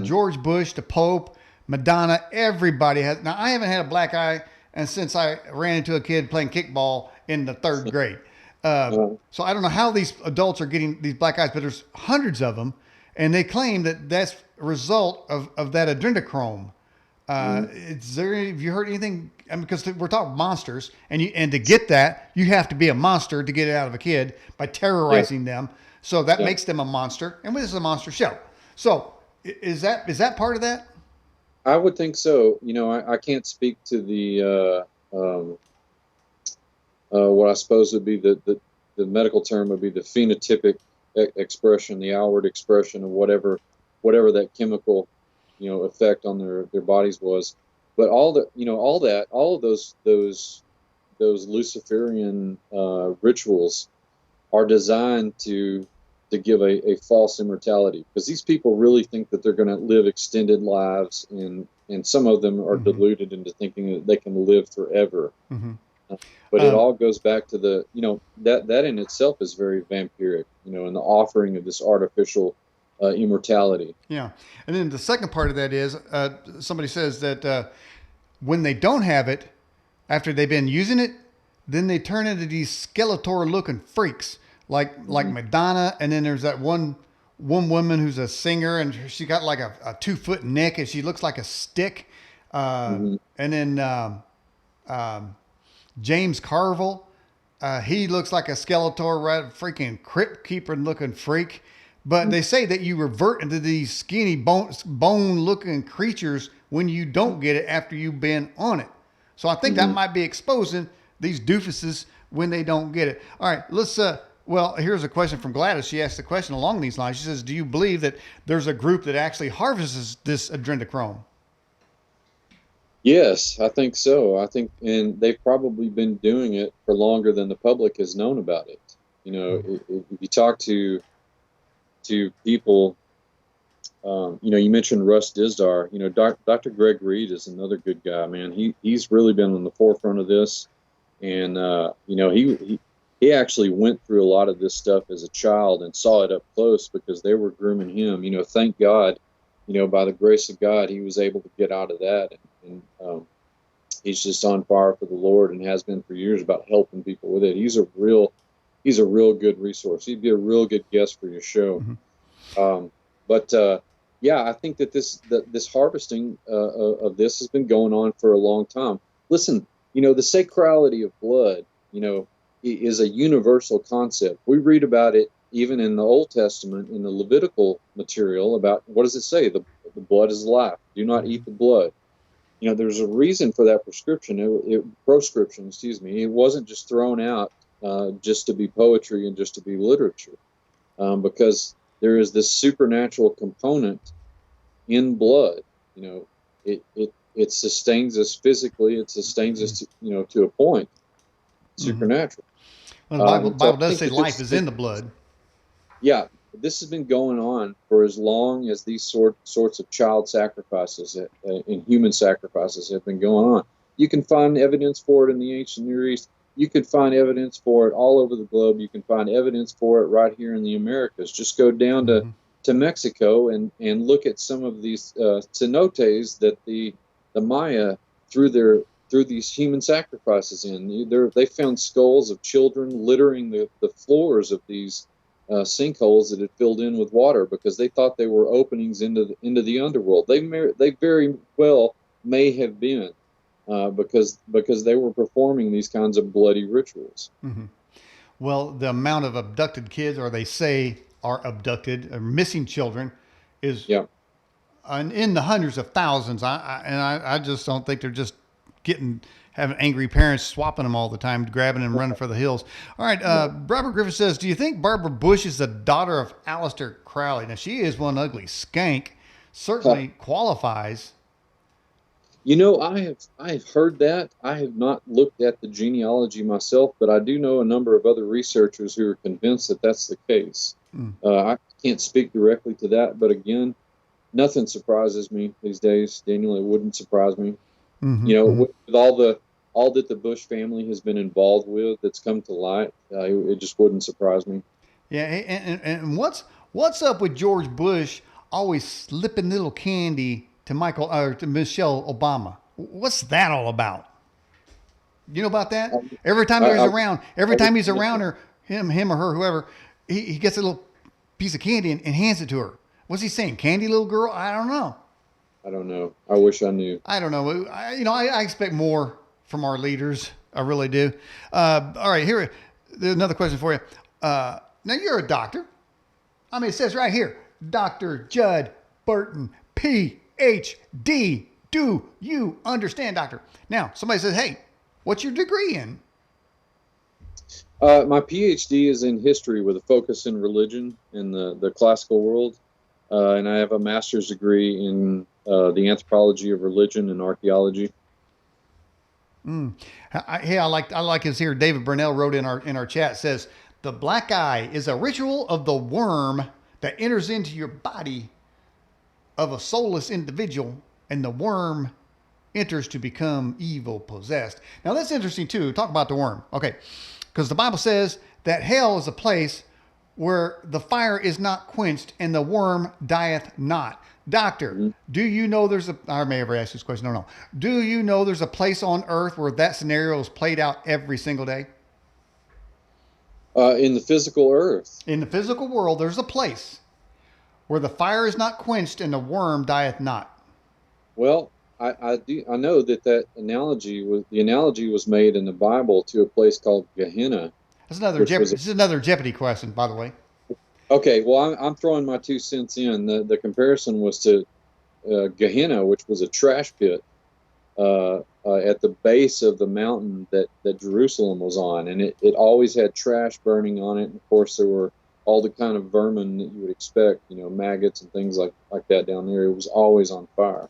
George Bush, the Pope, Madonna, everybody has. Now, I haven't had a black eye and since I ran into a kid playing kickball in the third grade. So I don't know how these adults are getting these black eyes, but there's hundreds of them. And they claim that that's a result of that adrenochrome. Have you heard anything? I mean, because we're talking monsters, and to get that, you have to be a monster to get it out of a kid by terrorizing them. So that makes them a monster, and this is a monster show. So is that part of that? I would think so. I can't speak to the what I suppose would be the medical term would be the phenotypic expression, the outward expression of whatever that chemical effect on their bodies was. But all of those Luciferian rituals are designed to give a false immortality, because these people really think that they're going to live extended lives, and some of them are deluded into thinking that they can live forever. But it all goes back to that in itself is very vampiric, and the offering of this artificial immortality. Yeah. And then the second part of that is somebody says that when they don't have it, after they've been using it, then they turn into these Skeletor looking freaks like Madonna. And then there's that one woman who's a singer, and she got like a 2-foot neck, and she looks like a stick. And then James Carville, he looks like a Skeletor, right? Freaking crypt keeper looking freak. But they say that you revert into these skinny bone looking creatures when you don't get it after you've been on it. So I think that might be exposing these doofuses when they don't get it. All right, let's well, here's a question from Gladys. She asked a question along these lines. She says, do you believe that there's a group that actually harvests this adrenochrome? Yes, I think so. I think, and they've probably been doing it for longer than the public has known about it. You know, Mm. if you talk to people, you know, you mentioned Russ Dizdar. You know, Dr. Greg Reed is another good guy, man. He's really been on the forefront of this, and you know, he actually went through a lot of this stuff as a child and saw it up close because they were grooming him. You know, thank God, you know, by the grace of God, he was able to get out of that, and he's just on fire for the Lord and has been for years about helping people with it. He's a real good resource. He'd be a real good guest for your show. Mm-hmm. But yeah, I think that this harvesting of this has been going on for a long time. Listen, you know, the sacrality of blood, you know, is a universal concept. We read about it even in the Old Testament, in the Levitical material, about what does it say? The blood is life. Do not eat the blood. You know, there's a reason for that proscription, excuse me. It wasn't just thrown out just to be poetry and just to be literature, because there is this supernatural component in blood. You know, it sustains us physically. It sustains us, you know, to a point, Mm-hmm. supernatural. Well, the Bible, So Bible I does think say that life is in the blood. yeah, this has been going on for as long as these sorts of child sacrifices and human sacrifices have been going on. You can find evidence for it in the ancient Near East. You can find evidence for it all over the globe. You can find evidence for it right here in the Americas. Just go down Mm-hmm. to Mexico and look at some of these cenotes that the Maya threw through these human sacrifices in. They found skulls of children littering the floors of these sinkholes that had filled in with water because they thought they were openings into the underworld. They very well may have been because they were performing these kinds of bloody rituals. Mm-hmm. Well, the amount of abducted kids, or they say are abducted, or missing children, is Yeah. in the hundreds of thousands. I just don't think they're just having angry parents swapping them all the time, grabbing them, running for the hills. All right, No. Robert Griffin says, "Do you think Barbara Bush is the daughter of Aleister Crowley?" Now she is one ugly skank. Certainly qualifies. You know, I have heard that. I have not looked at the genealogy myself, but I do know a number of other researchers who are convinced that that's the case. Mm. I can't speak directly to that, but again, nothing surprises me these days, Daniel. It wouldn't surprise me. Mm-hmm, You know, mm-hmm. with all that the Bush family has been involved with that's come to light, it just wouldn't surprise me. Yeah, and what's up with George Bush always slipping little candy to Michael or to Michelle Obama? What's that all about? You know about that? I, I, Every I time would he's around her, him or her, whoever, he gets a little piece of candy and hands it to her. What's he saying? Candy, little girl? I don't know. I don't know. I wish I knew. I don't know. I expect more from our leaders. I really do. All right, there's another question for you. Now you're a doctor. I mean, it says right here, Dr. Judd Burton, PhD. Do you understand, doctor? Now, somebody says, hey, what's your degree in? My PhD is in history with a focus in religion in the classical world, and I have a master's degree in the anthropology of religion and archaeology. Mm. I like his here. David Burnell wrote in our chat says the black eye is a ritual of the worm that enters into your body of a soulless individual, and the worm enters to become evil possessed. Now that's interesting too. Talk about the worm, okay? Because the Bible says that hell is a place where the fire is not quenched and the worm dieth not. Doctor, Mhm. do you know I may ever ask this question, no. Do you know there's a place on earth where that scenario is played out every single day? In the physical earth. In the physical world, there's a place where the fire is not quenched and the worm dieth not. Well, I know that the analogy was made in the Bible to a place called Gehenna, which was This is another Jeopardy question, by the way. okay. Well, I'm throwing my 2 cents in. The comparison was to Gehenna, which was a trash pit at the base of the mountain that Jerusalem was on, and it always had trash burning on it. And of course, there were all the kind of vermin that you would expect, you know, maggots and things like that down there. It was always on fire.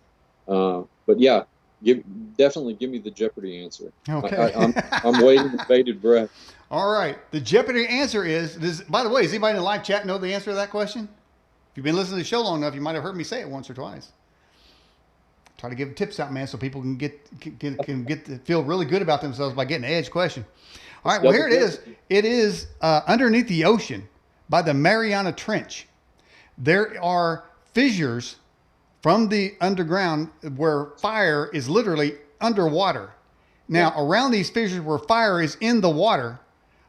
But yeah, Definitely give me the Jeopardy answer. Okay. I'm waiting with bated breath. All right. The Jeopardy answer by the way, does anybody in the live chat know the answer to that question? If you've been listening to the show long enough, you might have heard me say it once or twice. Try to give tips out, man, so people can feel really good about themselves by getting an edge question. All right. Well, here it is. It is underneath the ocean by the Mariana Trench. There are fissures from the underground where fire is literally underwater. Now, around these fissures where fire is in the water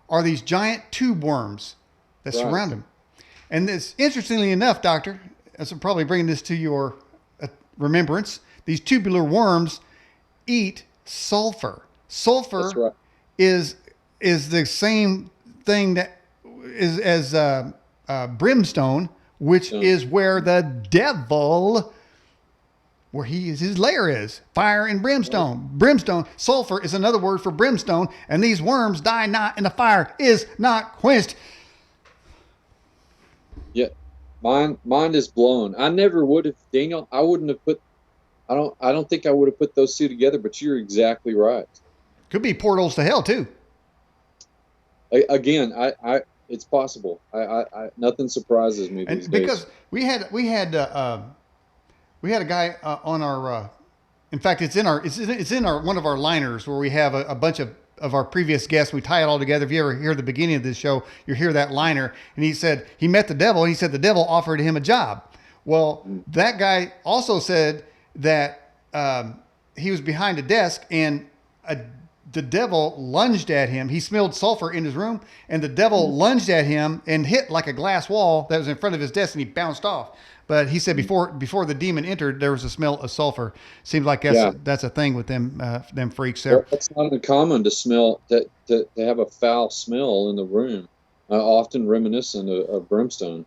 are these giant tube worms that surround them. And this, interestingly enough, Doctor, as I'm probably bringing this to your remembrance, these tubular worms eat sulfur. Sulfur is the same thing that is as brimstone, which is where the devil, where his lair is. Fire and brimstone. Brimstone, sulfur is another word for brimstone, and these worms die not, and the fire is not quenched. Yeah, mind is blown. I never would have, Daniel. I wouldn't have put. I don't think I would have put those two together. But you're exactly right. Could be portals to hell too. Again, it's possible. I nothing surprises me these days. Because we had a guy on our. In fact, it's in our one of our liners where we have a bunch of our previous guests. We tie it all together. If you ever hear the beginning of this show, you hear that liner. And he said he met the devil, and he said the devil offered him a job. Well, that guy also said that he was behind a desk, and the devil lunged at him. He smelled sulfur in his room, and the devil lunged at him and hit like a glass wall that was in front of his desk, and he bounced off. But he said before the demon entered, there was a smell of sulfur. Seems like that's a thing with them freaks there. Well, it's not uncommon to smell to have a foul smell in the room, often reminiscent of brimstone.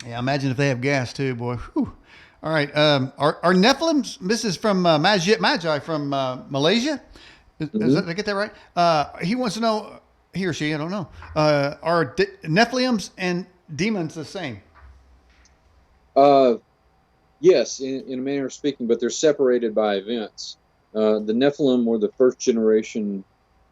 Yeah, imagine if they have gas too, boy. Whew. All right, are Nephilims? This is from Majid Magi from Malaysia. Did I get that right? He wants to know, he or she, I don't know, are Nephilims and demons the same? Yes, in a manner of speaking, but they're separated by events. The Nephilim were the first generation,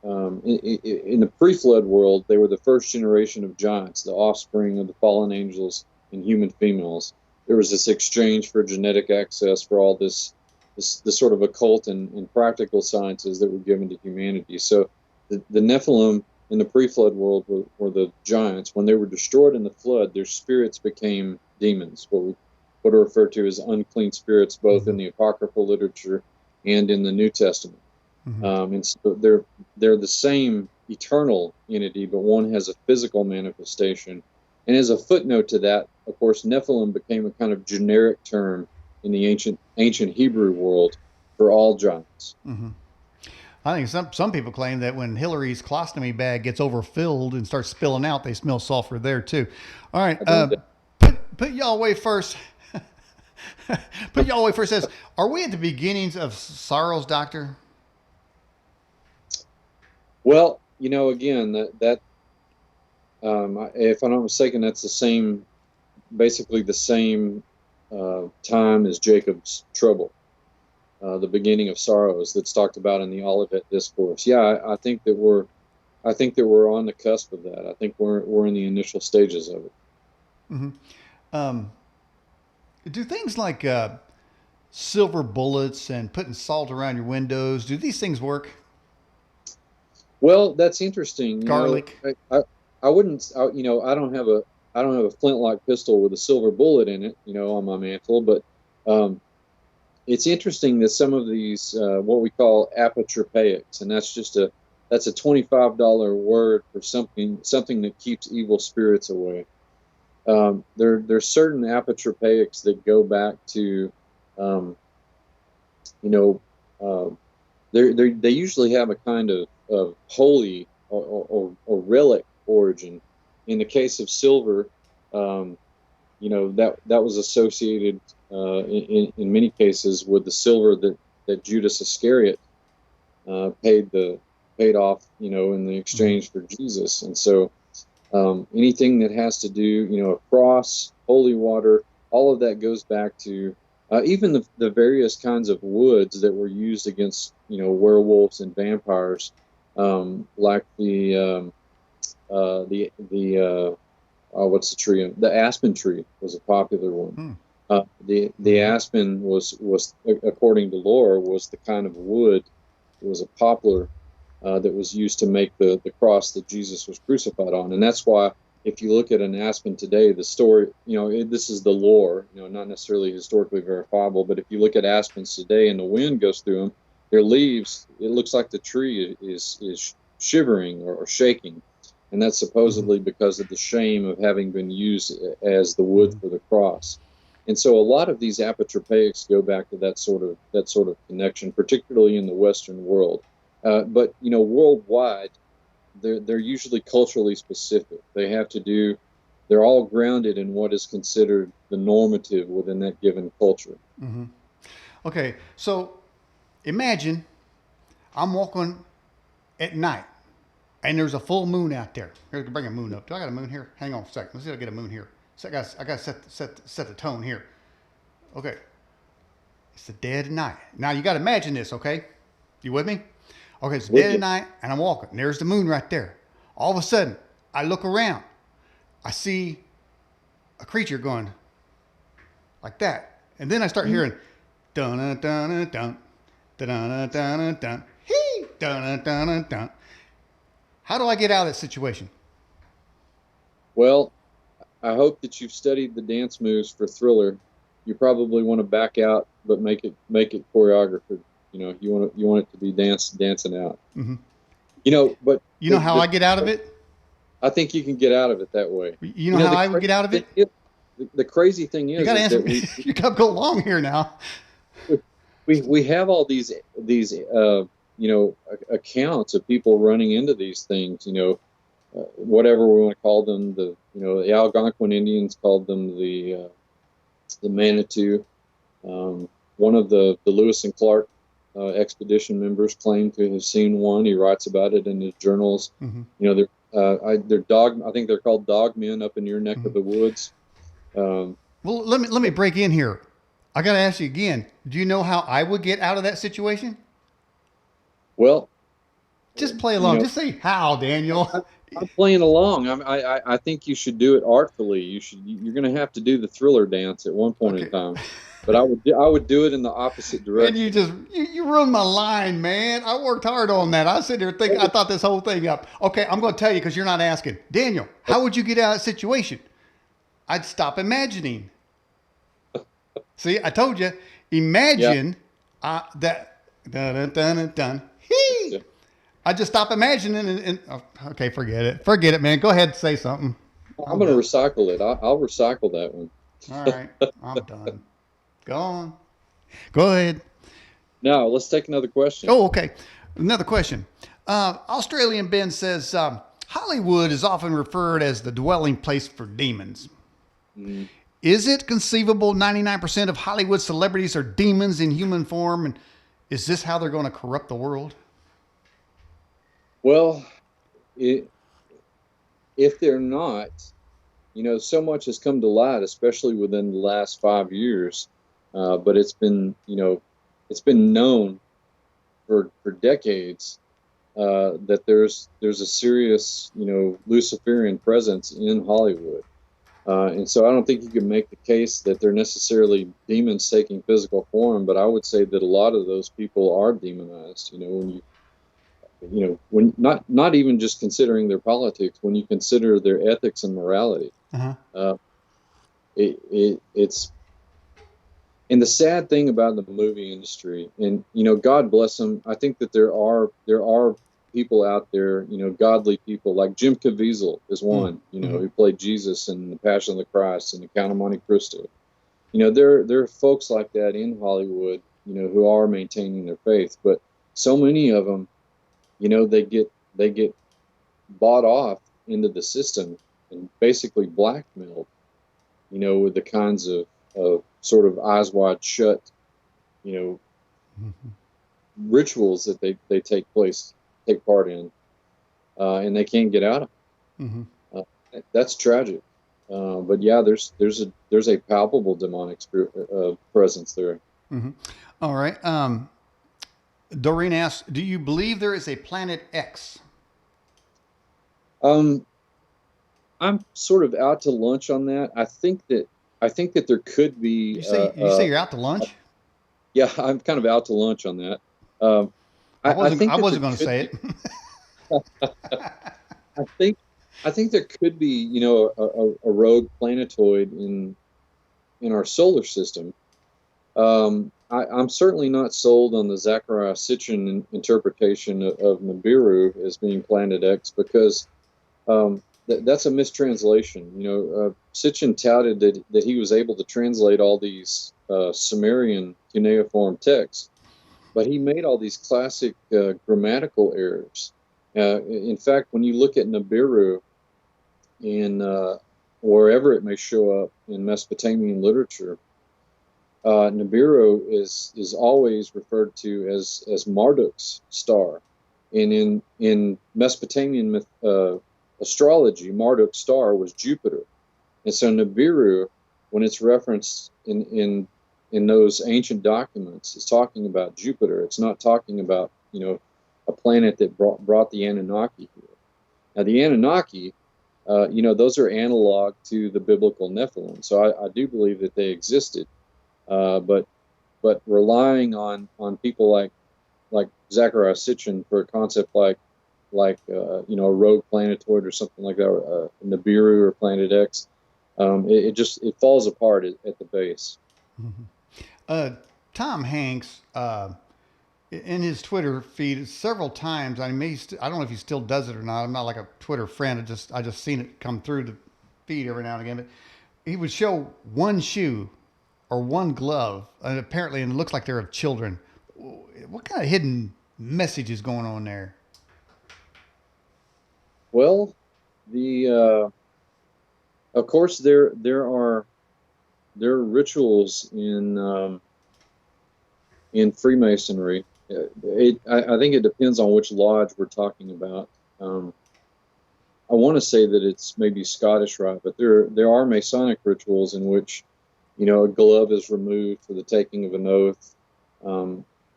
in the pre-flood world, they were the first generation of giants, the offspring of the fallen angels and human females. There was this exchange for genetic access for all this sort of occult and practical sciences that were given to humanity. So the Nephilim in the pre-flood world were the giants. When they were destroyed in the flood, their spirits became demons, what are referred to as unclean spirits, both in the apocryphal literature and in the New Testament. And so they're the same eternal entity, but one has a physical manifestation. And as a footnote to that, of course, Nephilim became a kind of generic term in the ancient Hebrew world for all giants. I think some people claim that when Hillary's colostomy bag gets overfilled and starts spilling out, they smell sulfur there too. All right, put y'all away first. Put y'all away first. Says, are we at the beginnings of sorrows, Doctor? Well, again, that if I'm not mistaken, that's basically the same time as Jacob's trouble, the beginning of sorrows that's talked about in the Olivet Discourse. Yeah, I think that we're on the cusp of that. I think we're in the initial stages of it. Do things like silver bullets and putting salt around your windows, do these things work? Well, that's interesting. Garlic. I wouldn't. I don't have a flintlock pistol with a silver bullet in it, on my mantle. But it's interesting that some of these, what we call apotropaics, and that's a $25 word for something that keeps evil spirits away. There's certain apotropaics that go back to, they usually have a kind of holy or relic origin. In the case of silver, that was associated in many cases with the silver that Judas Iscariot paid off, in the exchange for Jesus. And so anything that has to do, a cross, holy water, all of that goes back to Even the various kinds of woods that were used against, werewolves and vampires, like what's the tree? The aspen tree was a popular one. Hmm. The aspen was according to lore was the kind of wood. It was a poplar that was used to make the cross that Jesus was crucified on, and that's why if you look at an aspen today, the story, this is the lore, not necessarily historically verifiable, but if you look at aspens today and the wind goes through them, their leaves, it looks like the tree is shivering or shaking. And that's supposedly because of the shame of having been used as the wood for the cross. And so a lot of these apotropaics go back to that sort of connection, particularly in the Western world. But worldwide, they're usually culturally specific. They're all grounded in what is considered the normative within that given culture. Okay, so imagine I'm walking at night and there's a full moon out there. Here, bring a moon up. Do I got a moon here? Hang on a second. Let's see if I get a moon here. So I got to set the tone here. Okay, it's the dead of night. Now you got to imagine this, okay? You with me? Okay, it's dead of night and I'm walking. And there's the moon right there. All of a sudden, I look around. I see a creature going like that. And then I start hearing dun dun dun dun dun dun dun dun hee dun dun dun dun. How do I get out of that situation? Well, I hope that you've studied the dance moves for Thriller. You probably want to back out, but make it choreographed. You want it to be dancing out. But you know how I get out of it? I think you can get out of it that way. You know how I would get out of it? The crazy thing is, you got to answer me. You got to go along here now. We have all these accounts of people running into these things. Whatever we want to call them. The Algonquin Indians called them the Manitou. One of the Lewis and Clark expedition members claimed to have seen one. He writes about it in his journals. They're dog. I think they're called dog men up in your neck of the woods. Well, let me break in here. I got to ask you again. Do you know how I would get out of that situation? Well, just play along. Just say how, Daniel. I'm playing along. I think you should do it artfully. You're going to have to do the Thriller dance at one point in time. But I would do it in the opposite direction. And you ruined my line, man. I worked hard on that. I sit there thinking, I thought this whole thing up. Okay, I'm going to tell you because you're not asking. Daniel, how would you get out of that situation? I'd stop imagining. See, I told you. Imagine that. Dun, dun, dun, dun, hee. I just stop imagining and okay, forget it, man. Go ahead and say something. I'm going to recycle it. I'll recycle that one. All right, I'm done. Go on. Go ahead. Now let's take another question. Oh, okay. Another question. Australian Ben says Hollywood is often referred as the dwelling place for demons. Is it conceivable 99% of Hollywood celebrities are demons in human form? And is this how they're going to corrupt the world? Well, if they're not, so much has come to light, especially within the last 5 years. But it's been known for decades that there's a serious, Luciferian presence in Hollywood. And so I don't think you can make the case that they're necessarily demons taking physical form, but I would say that a lot of those people are demonized. When not even just considering their politics, when you consider their ethics and morality, it's. And the sad thing about the movie industry, and God bless them, I think that there are people out there, godly people like Jim Caviezel is one, who played Jesus in The Passion of the Christ and The Count of Monte Cristo. There are folks like that in Hollywood, who are maintaining their faith, but so many of them, they get bought off into the system and basically blackmailed, with the kinds of sort of eyes wide shut, rituals that they take part in, and they can't get out of it. That's tragic. But yeah, there's a palpable demonic spirit, presence there. Hmm. All right. Doreen asks, do you believe there is a planet X? Um, I'm sort of out to lunch on that. I think that there could be. You say you're out to lunch? Yeah, I'm kind of out to lunch on that. Um, I think I that there wasn't going to could say be. it. I think I think there could be, a rogue planetoid in our solar system. I'm certainly not sold on the Zachariah Sitchin interpretation of Nibiru as being Planet X because that's a mistranslation. Sitchin touted that he was able to translate all these Sumerian cuneiform texts, but he made all these classic grammatical errors. In fact, when you look at Nibiru in wherever it may show up in Mesopotamian literature, Nibiru is always referred to as Marduk's star, and in Mesopotamian astrology, Marduk's star was Jupiter, and so Nibiru, when it's referenced in those ancient documents, is talking about Jupiter. It's not talking about a planet that brought the Anunnaki here. Now the Anunnaki, those are analog to the biblical Nephilim, so I do believe that they existed. But relying on people like Zachariah Sitchin for a concept like a rogue planetoid or something like that, Nibiru or Planet X, it falls apart at the base. Mm-hmm. Tom Hanks, in his Twitter feed several times, I don't know if he still does it or not. I'm not like a Twitter friend. I just seen it come through the feed every now and again. But he would show one shoe or one glove, and apparently, and it looks like they're of children. What kind of hidden message is going on there? Well, the of course there are rituals in Freemasonry. I think it depends on which lodge we're talking about. I want to say that it's maybe Scottish rite, but there are Masonic rituals in which a glove is removed for the taking of an oath.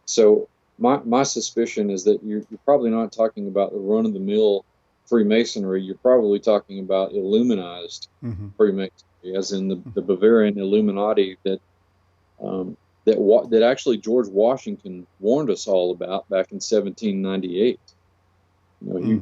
So my suspicion is that you're probably not talking about the run-of-the-mill Freemasonry. You're probably talking about Illuminized Freemasonry, as in the Bavarian Illuminati that actually George Washington warned us all about back in 1798.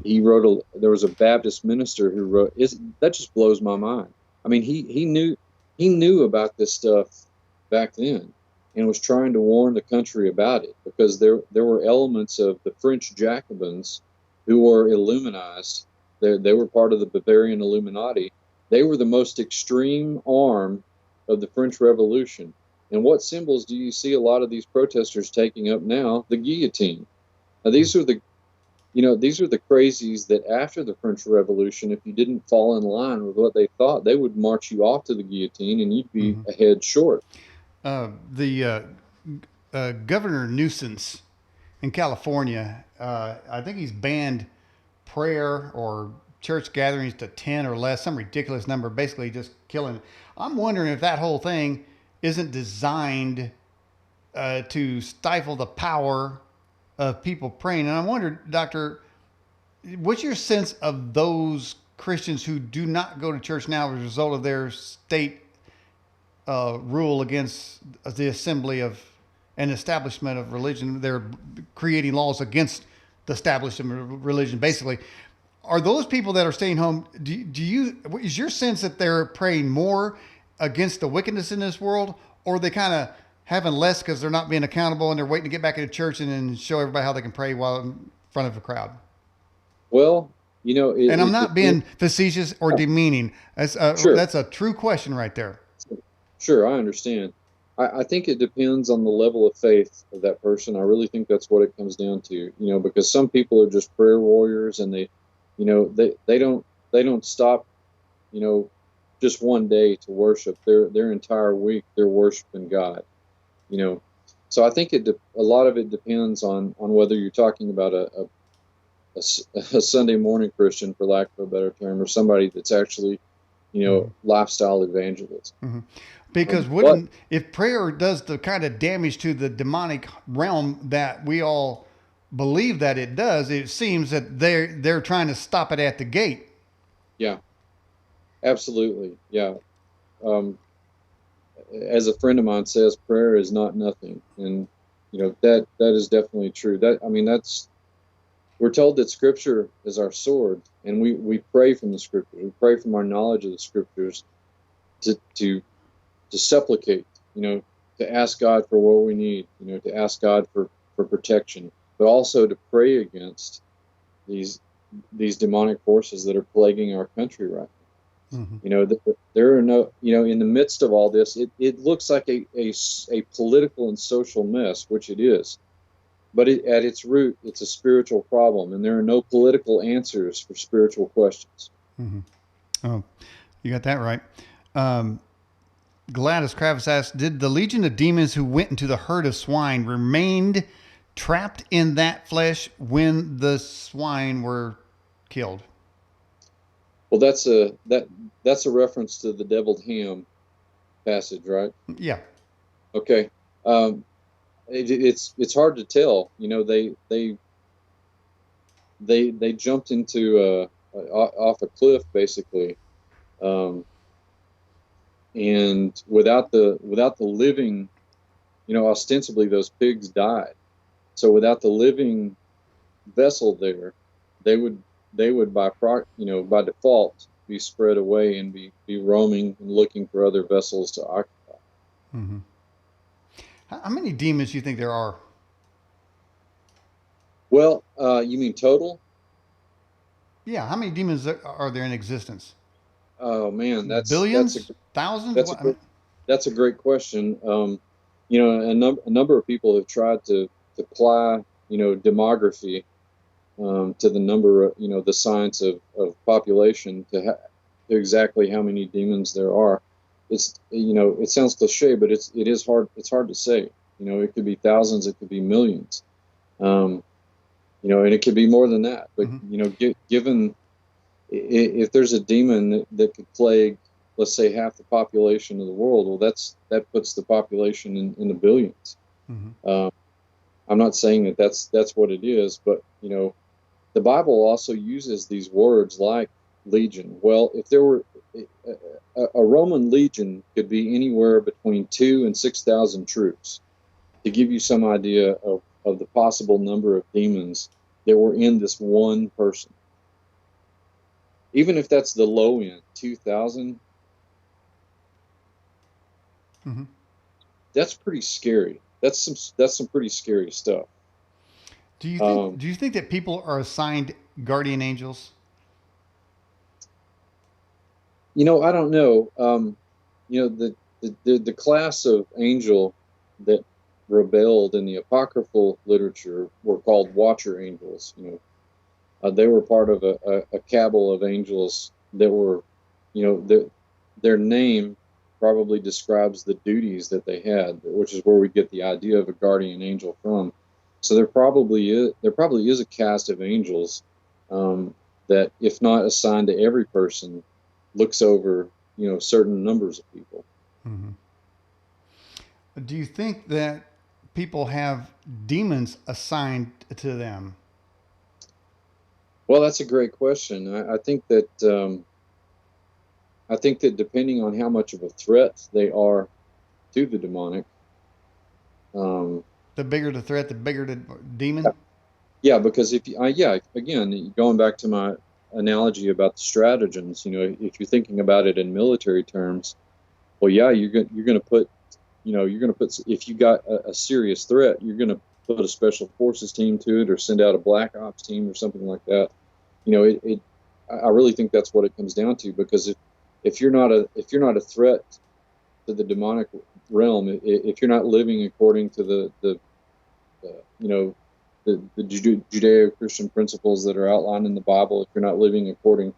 He wrote there was a Baptist minister who wrote. That just blows my mind. I mean, he knew about this stuff back then and was trying to warn the country about it, because there were elements of the French Jacobins who were Illuminized. They were part of the Bavarian Illuminati. They were the most extreme arm of the French Revolution. And what symbols do you see a lot of these protesters taking up now? The guillotine. Now these are the crazies that after the French Revolution, if you didn't fall in line with what they thought, they would march you off to the guillotine and you'd be a head short. The Governor Nuisance in California, I think he's banned prayer or church gatherings to 10 or less, some ridiculous number, basically just killing. I'm wondering if that whole thing isn't designed to stifle the power of people praying. And I wonder, Doctor, what's your sense of those Christians who do not go to church now as a result of their state rule against the assembly of an establishment of religion? They're creating laws against the establishment of religion, basically. Are those people that are staying home, is your sense that they're praying more against the wickedness in this world, or are they kind of having less because they're not being accountable and they're waiting to get back into church and then show everybody how they can pray while in front of a crowd? Well, and I'm not being facetious or demeaning. Sure. That's a true question right there. Sure, I understand. I think it depends on the level of faith of that person. I really think that's what it comes down to, because some people are just prayer warriors and they don't stop, just one day to worship. Their entire week they're worshiping God, So I think a lot of it depends on whether you're talking about a Sunday morning Christian, for lack of a better term, or somebody that's actually lifestyle evangelism. Because But if prayer does the kind of damage to the demonic realm that we all believe that it does, it seems that they're trying to stop it at the gate. yeah, absolutely. Yeah. Um, as a friend of mine says, prayer is not nothing. And, that is definitely true. We're told that scripture is our sword, and we pray from the scriptures. We pray from our knowledge of the scriptures to supplicate, to ask God for what we need, to ask God for protection, but also to pray against these demonic forces that are plaguing our country right now. There are no, in the midst of all this, it looks like a political and social mess, which it is. But at its root, it's a spiritual problem, and there are no political answers for spiritual questions. Oh, you got that right. Um, Gladys Kravis asks, did the legion of demons who went into the herd of swine remained trapped in that flesh when the swine were killed? Well, that's a reference to the deviled ham passage, right? Yeah. Okay. It's hard to tell. They jumped into off a cliff basically, and without the living, ostensibly those pigs died. So without the living vessel there, they would by default be spread away and be roaming and looking for other vessels to occupy. Mm-hmm. How many demons do you think there are? Well, you mean total? Yeah, how many demons are there in existence? Oh man, Billions? Thousands? that's a What? I mean, that's a great question. A number of people have tried to apply demography to the number of the science of population to exactly how many demons there are. It sounds cliche, but it is hard. It's hard to say. It could be thousands, it could be millions, and it could be more than that. But given if there's a demon that could plague, let's say, half the population of the world, well, that puts the population in the billions. I'm not saying that that's what it is, but the Bible also uses these words like legion. Well, if there were a Roman legion, could be anywhere between 2,000 and 6,000 troops, to give you some idea of the possible number of demons that were in this one person. Even if that's the low end, 2,000, that's pretty scary. That's some pretty scary stuff. do you think that people are assigned guardian angels? I don't know. The class of angel that rebelled in the apocryphal literature were called watcher angels. They were part of a cabal of angels that were, their name probably describes the duties that they had, which is where we get the idea of a guardian angel from. So there probably is a caste of angels that, if not assigned to every person, looks over certain numbers of people. Do you think that people have demons assigned to them? Well, that's a great question. I think that depending on how much of a threat they are to the demonic, The bigger the threat, the bigger the demon. yeah, because again, going back to my analogy about the stratagems, if you're thinking about it in military terms, well, yeah, you're going to put, if you got a serious threat, you're going to put a special forces team to it, or send out a black ops team or something like that. I really think that's what it comes down to, because if you're not a threat to the demonic realm, if you're not living according to the Judeo-Christian principles that are outlined in the Bible, if you're not living according,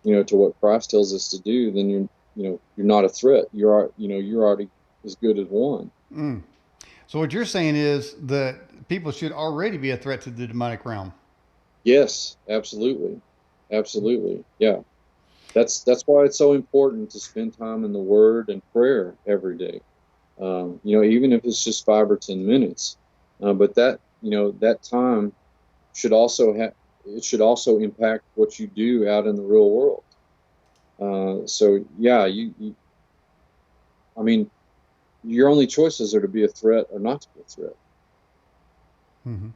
to what Christ tells us to do, then you're not a threat. You're already as good as one. So what you're saying is that people should already be a threat to the demonic realm. Yes, absolutely, absolutely, yeah. That's why it's so important to spend time in the Word and prayer every day. Even if it's just 5 or 10 minutes, but that time should also it should also impact what you do out in the real world. So yeah, I mean, your only choices are to be a threat or not to be a threat. Mm-hmm.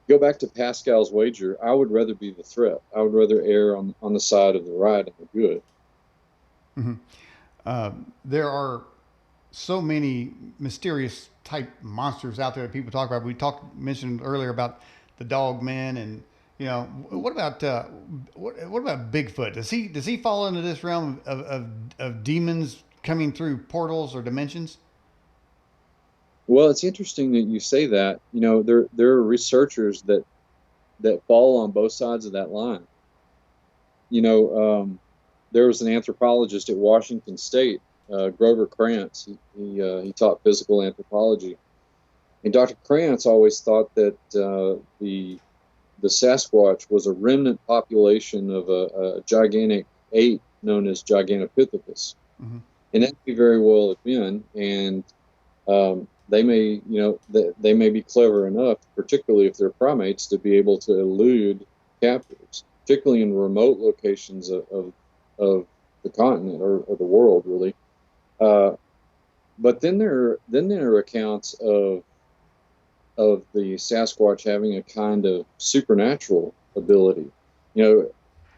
Go back to Pascal's wager. I would rather be the threat. I would rather err on the side of the right and the good. Mm-hmm. There are so many mysterious type monsters out there that people talk about. Mentioned earlier about the dog men, and what about what about Bigfoot? Does he fall into this realm of demons coming through portals or dimensions? Well, it's interesting that you say that. There are researchers that fall on both sides of that line. There was an anthropologist at Washington State, Grover Krantz. He taught physical anthropology, and Dr. Krantz always thought that the Sasquatch was a remnant population of a gigantic ape known as Gigantopithecus, Mm-hmm. and that could be very well have been. And they may, they may be clever enough, particularly if they're primates, to be able to elude captors, particularly in remote locations of the continent or the world, really. But then there are accounts of the Sasquatch having a kind of supernatural ability,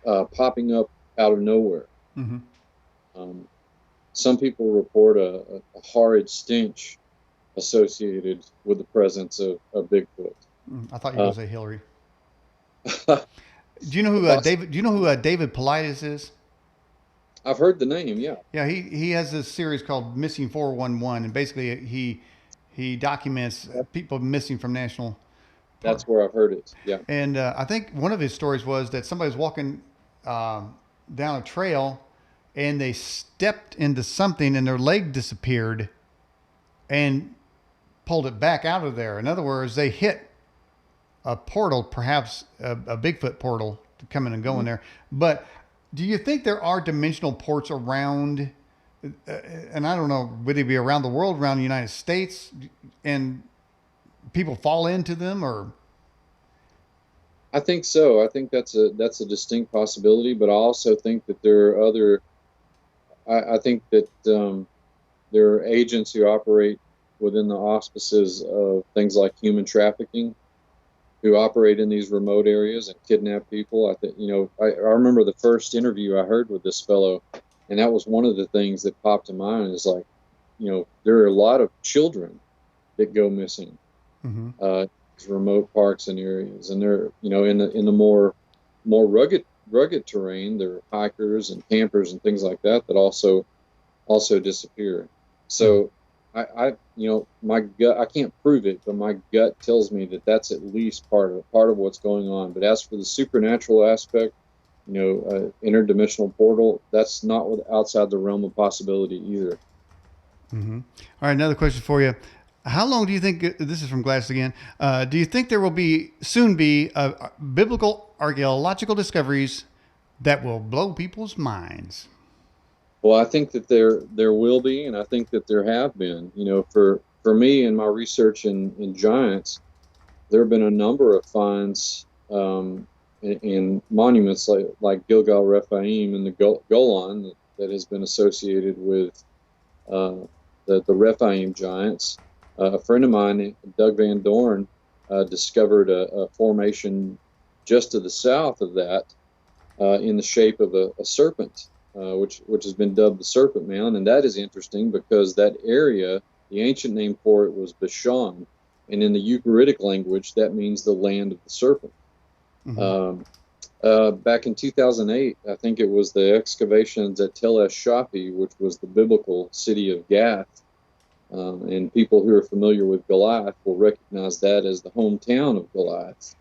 popping up out of nowhere. Mm-hmm. Some people report a horrid stench associated with the presence of Bigfoot. I thought you were going to say Hillary. I've Do you know who David? Do you know who David Paulides is? heard the name, yeah. Yeah, he has this series called Missing 411, and basically he documents people missing from national park. That's where I've heard it, yeah. And I think one of his stories was that somebody was walking down a trail, and they stepped into something, and their leg disappeared, and pulled it back out of there. In other words, they hit a portal, perhaps a Bigfoot portal, to come in and go in there. But do you think there are dimensional ports around, and I don't know, would they be around the world, around the United States, and people fall into them, or? I think so. I think that's a distinct possibility, but I also think that there are other. I think that there are agents who operate within the auspices of things like human trafficking, who operate in these remote areas and kidnap people. I think I remember the first interview I heard with this fellow, and that was one of the things that popped in mind. Is like, there are a lot of children that go missing. Mm-hmm. Remote parks and areas, and they're in the more rugged terrain, there are hikers and campers and things like that also disappear. So my gut, I can't prove it, but my gut tells me that that's at least part of what's going on. But as for the supernatural aspect, interdimensional portal, that's not outside the realm of possibility either. Mm-hmm. All right, another question for you. How long do you think, this is from Glass again, do you think there will soon be biblical archaeological discoveries that will blow people's minds? Well, I think that there will be, and I think that there have been. For me in my research in giants, there have been a number of finds in monuments like Gilgal Rephaim and the Golan that has been associated with the Rephaim giants. A friend of mine, Doug Van Dorn, discovered a formation just to the south of that in the shape of a serpent, which has been dubbed the Serpent Mound. And that is interesting because that area, the ancient name for it was Bashan, and in the Ugaritic language, that means the land of the serpent. Mm-hmm. Back in 2008, I think it was the excavations at Tel Esh-Shafi, which was the biblical city of Gath. And people who are familiar with Goliath will recognize that as the hometown of Goliath.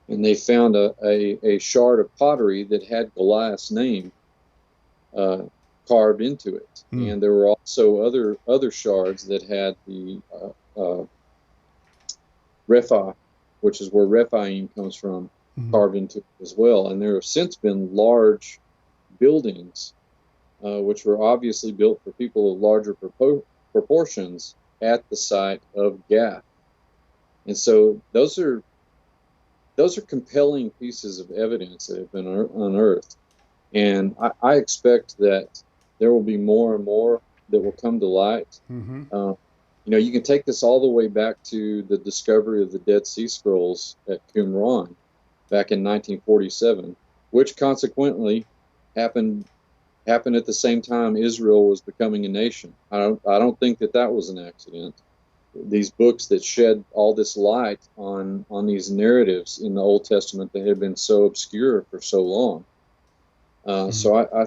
And they found a shard of pottery that had Goliath's name carved into it. Mm. And there were also other shards that had the Repha, which is where Rephaim comes from, carved into it as well. And there have since been large buildings, which were obviously built for people of larger proportions at the site of Gath. And so those are compelling pieces of evidence that have been unearthed. And I expect that there will be more and more that will come to light. You can take this all the way back to the discovery of the Dead Sea Scrolls at Qumran back in 1947, which consequently happened at the same time Israel was becoming a nation. I don't think that was an accident. These books that shed all this light on these narratives in the Old Testament that had been so obscure for so long. So I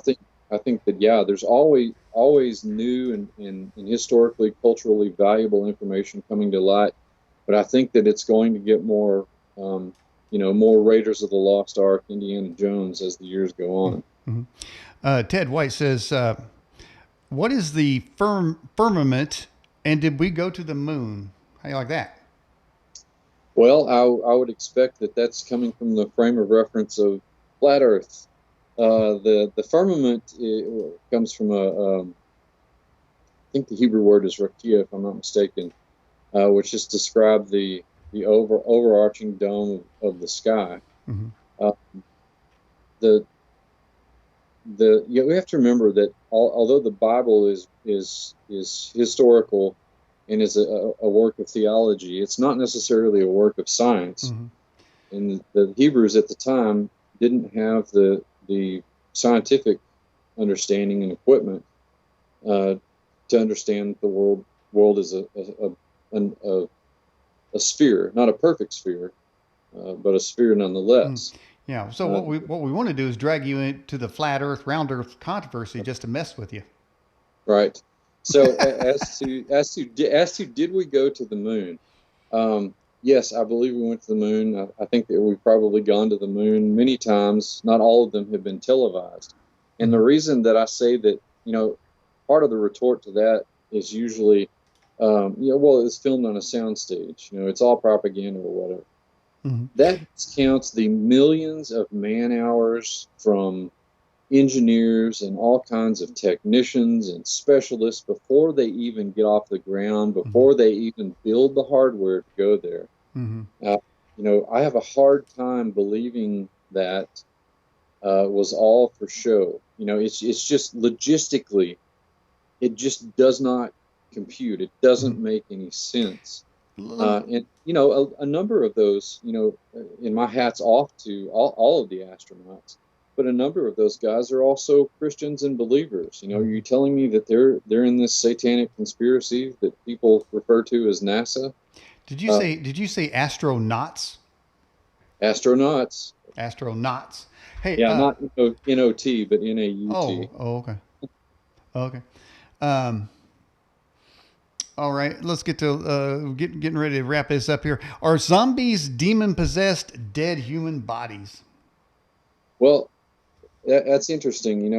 think that there's always new and historically, culturally valuable information coming to light, but I think that it's going to get more, more Raiders of the Lost Ark, Indiana Jones as the years go on. Ted White says, "What is the firmament, and did we go to the moon?" How do you like that? Well, I would expect that that's coming from the frame of reference of flat Earth. The firmament comes from I think the Hebrew word is rakia, if I'm not mistaken, which just describes the overarching dome of the sky. We have to remember that although the Bible is historical and is a work of theology, it's not necessarily a work of science. And the Hebrews at the time didn't have the scientific understanding and equipment to understand the world as a sphere, not a perfect sphere, but a sphere nonetheless. Yeah. So what we want to do is drag you into the flat Earth, round Earth controversy just to mess with you. Right. So as to did we go to the moon? Yes, I believe we went to the moon. I think that we've probably gone to the moon many times. Not all of them have been televised. And the reason that I say that, part of the retort to that is usually, it's filmed on a soundstage. It's all propaganda or whatever. That counts the millions of man hours from engineers and all kinds of technicians and specialists before they even get off the ground, before they even build the hardware to go there. I have a hard time believing that was all for show. It's just logistically, it just does not compute. It doesn't make any sense. And a number of those, in my hat's off to all of the astronauts, but a number of those guys are also Christians and believers. Are you telling me that they're in this satanic conspiracy that people refer to as NASA? Did you say astronauts? Astronauts. Astronauts. Hey. Yeah, not N-O-T, but N-A-U-T. Oh, okay. Okay. All right, let's get to getting ready to wrap this up here. Are zombies demon-possessed dead human bodies? Well, that's interesting.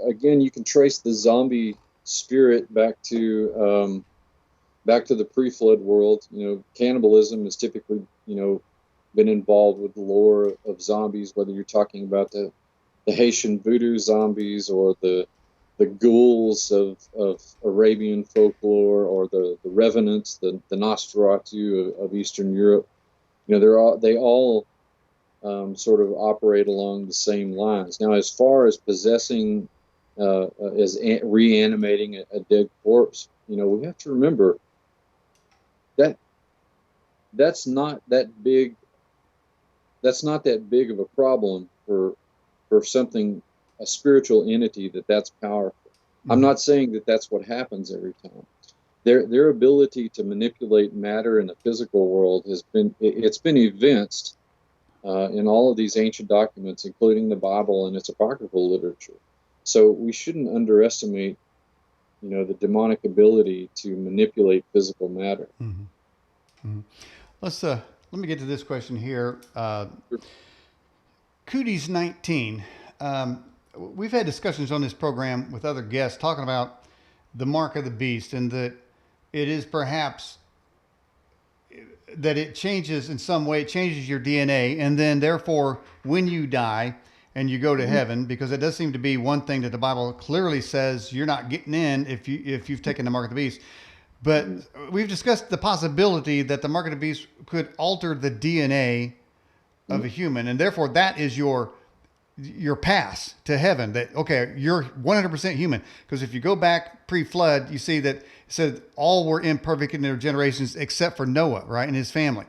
Again, you can trace the zombie spirit back to the pre-flood world. Cannibalism has typically, been involved with the lore of zombies, whether you're talking about the Haitian voodoo zombies or the ghouls of Arabian folklore, or the revenants, the Nosferatu of Eastern Europe. They all sort of operate along the same lines. Now, as far as possessing, reanimating a dead corpse, we have to remember that that's not that big. That's not that big of a problem for something, a spiritual entity that's powerful. I'm not saying that that's what happens every time. Their ability to manipulate matter in the physical world has been evinced in all of these ancient documents, including the Bible and its apocryphal literature. So we shouldn't underestimate, the demonic ability to manipulate physical matter. Let me get to this question here. Cooties 19. We've had discussions on this program with other guests talking about the mark of the beast, and that it is perhaps that it changes in some way. It changes your DNA, and then therefore, when you die and you go to heaven, because it does seem to be one thing that the Bible clearly says you're not getting in if you've taken the mark of the beast. But we've discussed the possibility that the mark of the beast could alter the DNA of a human, and therefore that is your pass to heaven. That okay, you're 100% human. Because if you go back pre-flood, you see that it said all were imperfect in their generations except for Noah, right, and his family.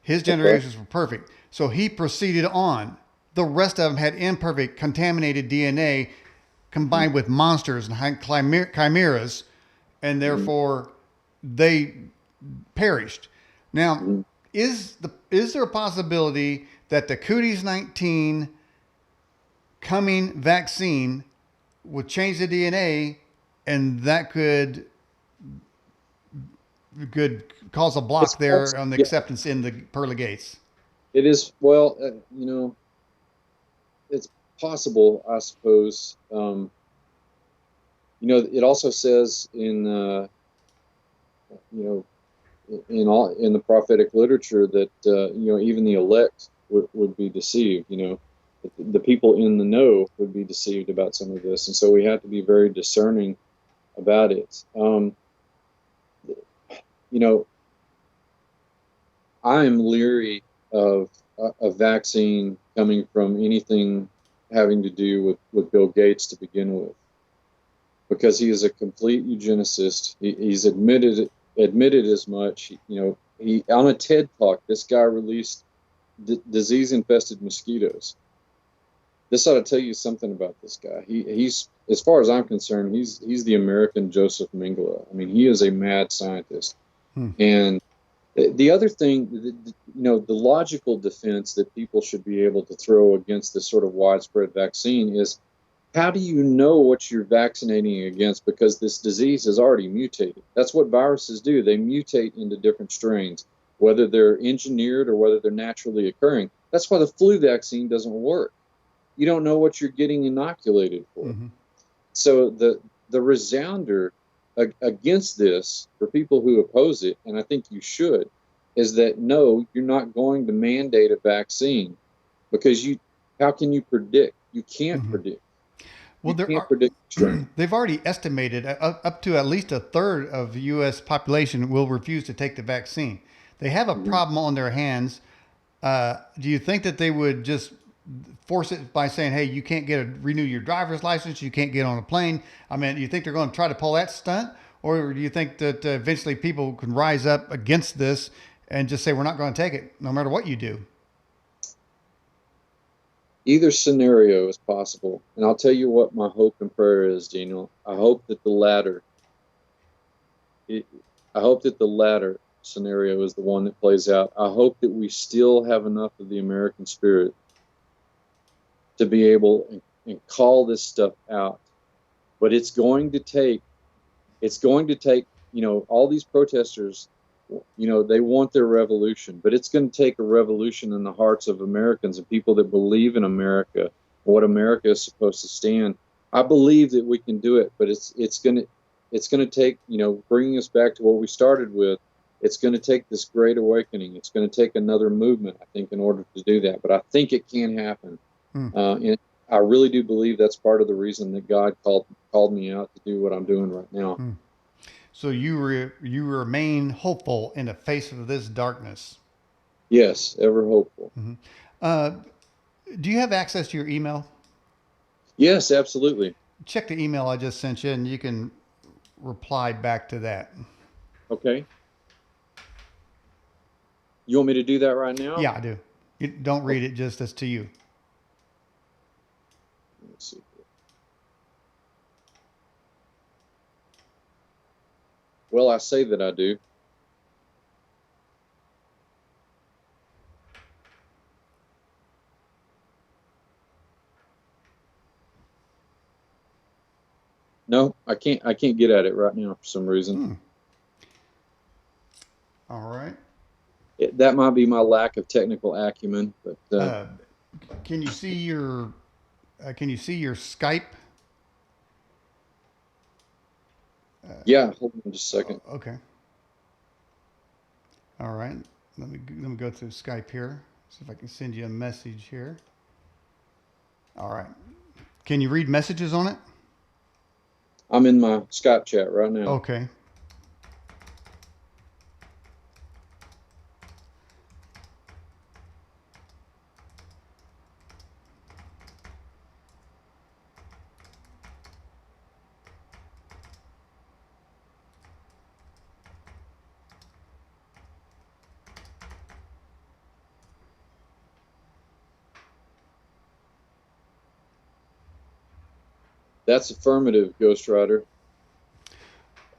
His generations were perfect. So he proceeded on. The rest of them had imperfect, contaminated DNA combined with monsters and chimeras, and therefore they perished. Now, is there a possibility that the Cooties 19 coming vaccine would change the DNA, and that could cause a block there on the acceptance in the pearly gates? It is, well, it's possible, I suppose. It also says in in the prophetic literature that even the elect would be deceived. The people in the know would be deceived about some of this, and so we have to be very discerning about it. I'm leery of a vaccine coming from anything having to do with Bill Gates to begin with, because he is a complete eugenicist. He's admitted as much. He on a TED Talk, this guy released disease-infested mosquitoes. This ought to tell you something about this guy. He's, as far as I'm concerned, he's the American Joseph Mengele. I mean, he is a mad scientist. And the other thing, the logical defense that people should be able to throw against this sort of widespread vaccine is, how do you know what you're vaccinating against? Because this disease has already mutated. That's what viruses do. They mutate into different strains, whether they're engineered or whether they're naturally occurring. That's why the flu vaccine doesn't work. You don't know what you're getting inoculated for. So the resounder against this, for people who oppose it, and I think you should, is that no, you're not going to mandate a vaccine, because how can you predict? You can't predict. Well, they've already estimated up to at least a third of the U.S. population will refuse to take the vaccine. They have a problem on their hands. Do you think that they would just force it by saying, hey, you can't renew your driver's license, you can't get on a plane? I mean, do you think they're going to try to pull that stunt? Or do you think that eventually people can rise up against this and just say, we're not going to take it no matter what you do? Either scenario is possible. And I'll tell you what my hope and prayer is, Daniel. I hope that the latter scenario is the one that plays out. I hope that we still have enough of the American spirit to be able and call this stuff out. But it's going to take, all these protesters, they want their revolution, but it's going to take a revolution in the hearts of Americans and people that believe in America and what America is supposed to stand. I believe that we can do it, but it's going to take, bringing us back to what we started with, it's going to take this great awakening. It's going to take another movement, I think, in order to do that. But I think it can happen. And I really do believe that's part of the reason that God called me out to do what I'm doing right now. So you remain hopeful in the face of this darkness? Yes, ever hopeful. Do you have access to your email? Yes, absolutely. Check the email I just sent you, and you can reply back to that. Okay. You want me to do that right now? Yeah, I do. You don't read it, just as to you. Let's see. Well, I say that I do. No, I can't get at it right now for some reason. All right. That might be my lack of technical acumen, but can you see your Skype? Yeah, hold on just a second. Okay. All right. Let me go through Skype here. See if I can send you a message here. All right. Can you read messages on it? I'm in my Skype chat right now. Okay. That's affirmative, Ghost Rider.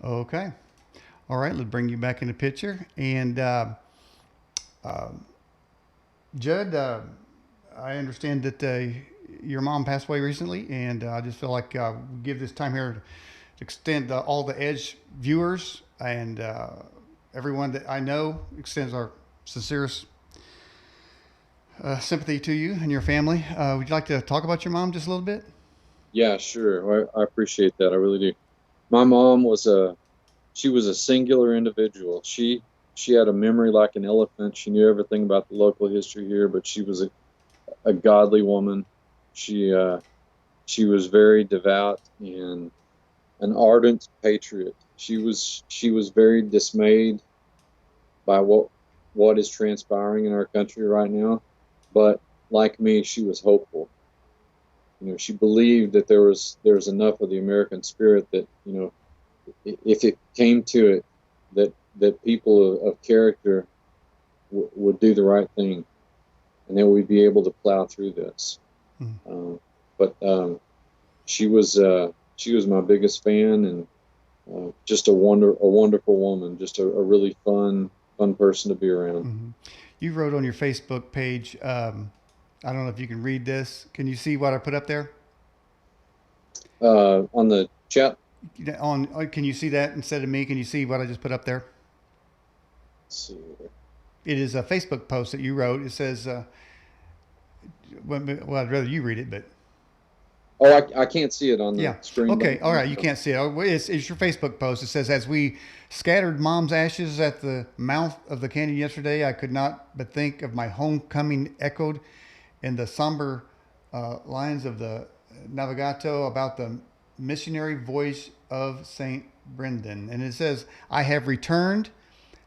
Okay. All right. Let's bring you back in the picture. And uh, Judd, I understand that your mom passed away recently, and I just feel like we give this time here to extend all the Edge viewers and everyone that I know extends our sincerest sympathy to you and your family. Would you like to talk about your mom just a little bit? Yeah, sure. I appreciate that. I really do. My mom was she was a singular individual. She had a memory like an elephant. She knew everything about the local history here, but she was a godly woman. She was very devout and an ardent patriot. She was very dismayed by what is transpiring in our country right now, but like me, she was hopeful. She believed that there was enough of the American spirit that if it came to it, that people of character would do the right thing, and then we'd be able to plow through this. But she was my biggest fan, and just a wonderful woman, just a really fun person to be around. Mm-hmm. You wrote on your Facebook page. I don't know if you can read this. Can you see what I put up there? On the chat. Can you see that instead of me? Can you see what I just put up there? Let's see. It is a Facebook post that you wrote. It says, well, I'd rather you read it, but. Oh, I can't see it on the screen. Okay. All right. You can't see it. It's your Facebook post. It says, as we scattered mom's ashes at the mouth of the canyon yesterday, I could not but think of my homecoming echoed in the somber lines of the Navigato about the missionary voice of St. Brendan. And it says, I have returned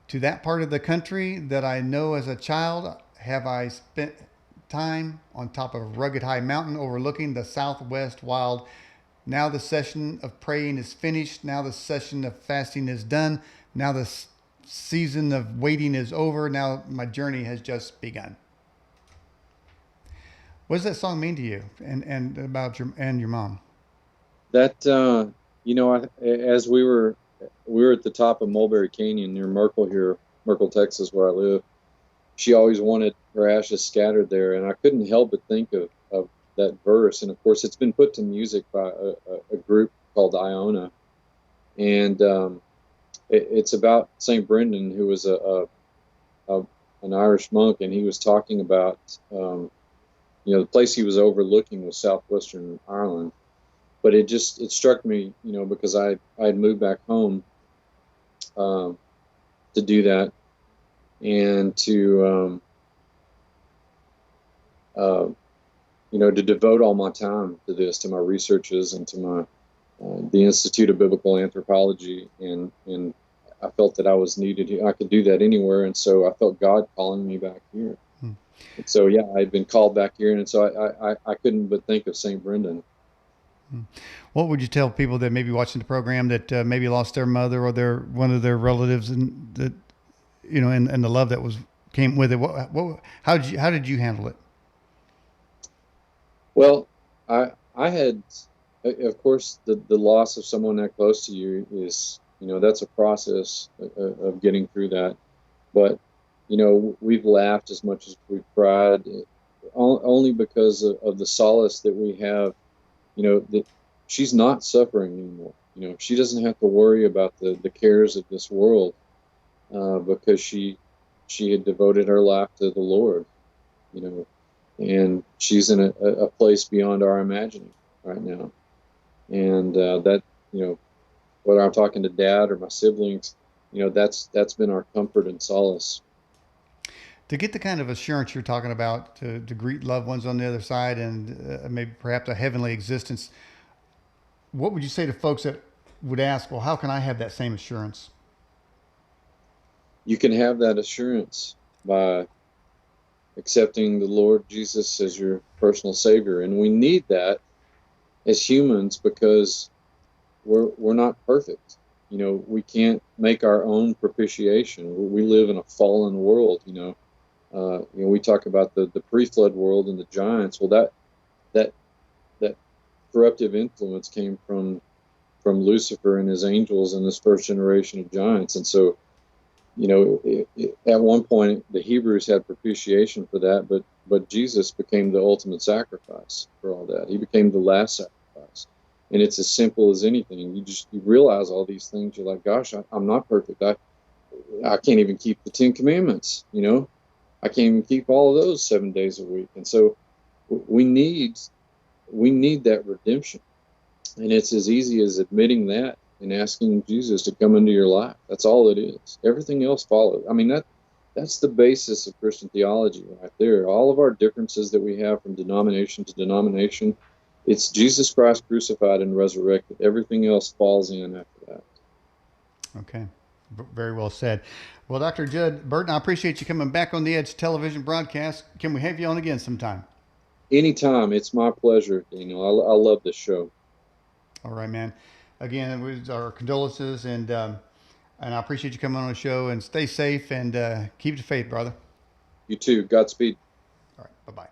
to that part of the country that I know as a child. Have I spent time on top of a rugged high mountain overlooking the southwest wild. Now the session of praying is finished. Now the session of fasting is done. Now the season of waiting is over. Now my journey has just begun. What does that song mean to you and about your mom? That as we were at the top of Mulberry Canyon near Merkel, Texas, where I live. She always wanted her ashes scattered there, and I couldn't help but think of that verse. And of course, it's been put to music by a group called Iona, and it's about St. Brendan, who was an Irish monk, and he was talking about the place he was overlooking was southwestern Ireland. But it struck me, because I had moved back home to do that, and to to devote all my time to this, to my researches, and to my the Institute of Biblical Anthropology, and I felt that I was needed here. I could do that anywhere, and so I felt God calling me back here. And so I'd been called back here, and so I couldn't but think of St. Brendan. What would you tell people that may be watching the program that maybe lost their mother or one of their relatives, and that and the love that came with it? How did you handle it? Well, I had, of course, the loss of someone that close to you is, that's a process of getting through that. But, we've laughed as much as we've cried, only because of the solace that we have, that she's not suffering anymore. She doesn't have to worry about the cares of this world, because she had devoted her life to the Lord, and she's in a place beyond our imagining right now. And that, whether I'm talking to Dad or my siblings, that's been our comfort and solace To get the kind of assurance you're talking about, to greet loved ones on the other side, and maybe perhaps a heavenly existence, what would you say to folks that would ask, well, how can I have that same assurance? You can have that assurance by accepting the Lord Jesus as your personal Savior. And we need that as humans because we're not perfect. You know, we can't make our own propitiation. We live in a fallen world. We talk about the pre-flood world and the giants. Well, that that corruptive influence came from Lucifer and his angels and this first generation of giants. And so, at one point the Hebrews had propitiation for that, but Jesus became the ultimate sacrifice for all that. He became the last sacrifice. And it's as simple as anything. You realize all these things. You're like, gosh, I'm not perfect. I can't even keep the 10 Commandments. I can't even keep all of those 7 days a week. And so we need that redemption. And it's as easy as admitting that and asking Jesus to come into your life. That's all it is. Everything else follows. I mean, that's the basis of Christian theology right there. All of our differences that we have from denomination to denomination, it's Jesus Christ crucified and resurrected. Everything else falls in after that. Okay. Very well said. Well, Dr. Judd Burton, I appreciate you coming back on the Edge television broadcast. Can we have you on again sometime? Anytime. It's my pleasure. I love this show. All right, man. Again, it was our condolences, and I appreciate you coming on the show, and stay safe and keep the faith, brother. You too. Godspeed. All right. Bye-bye.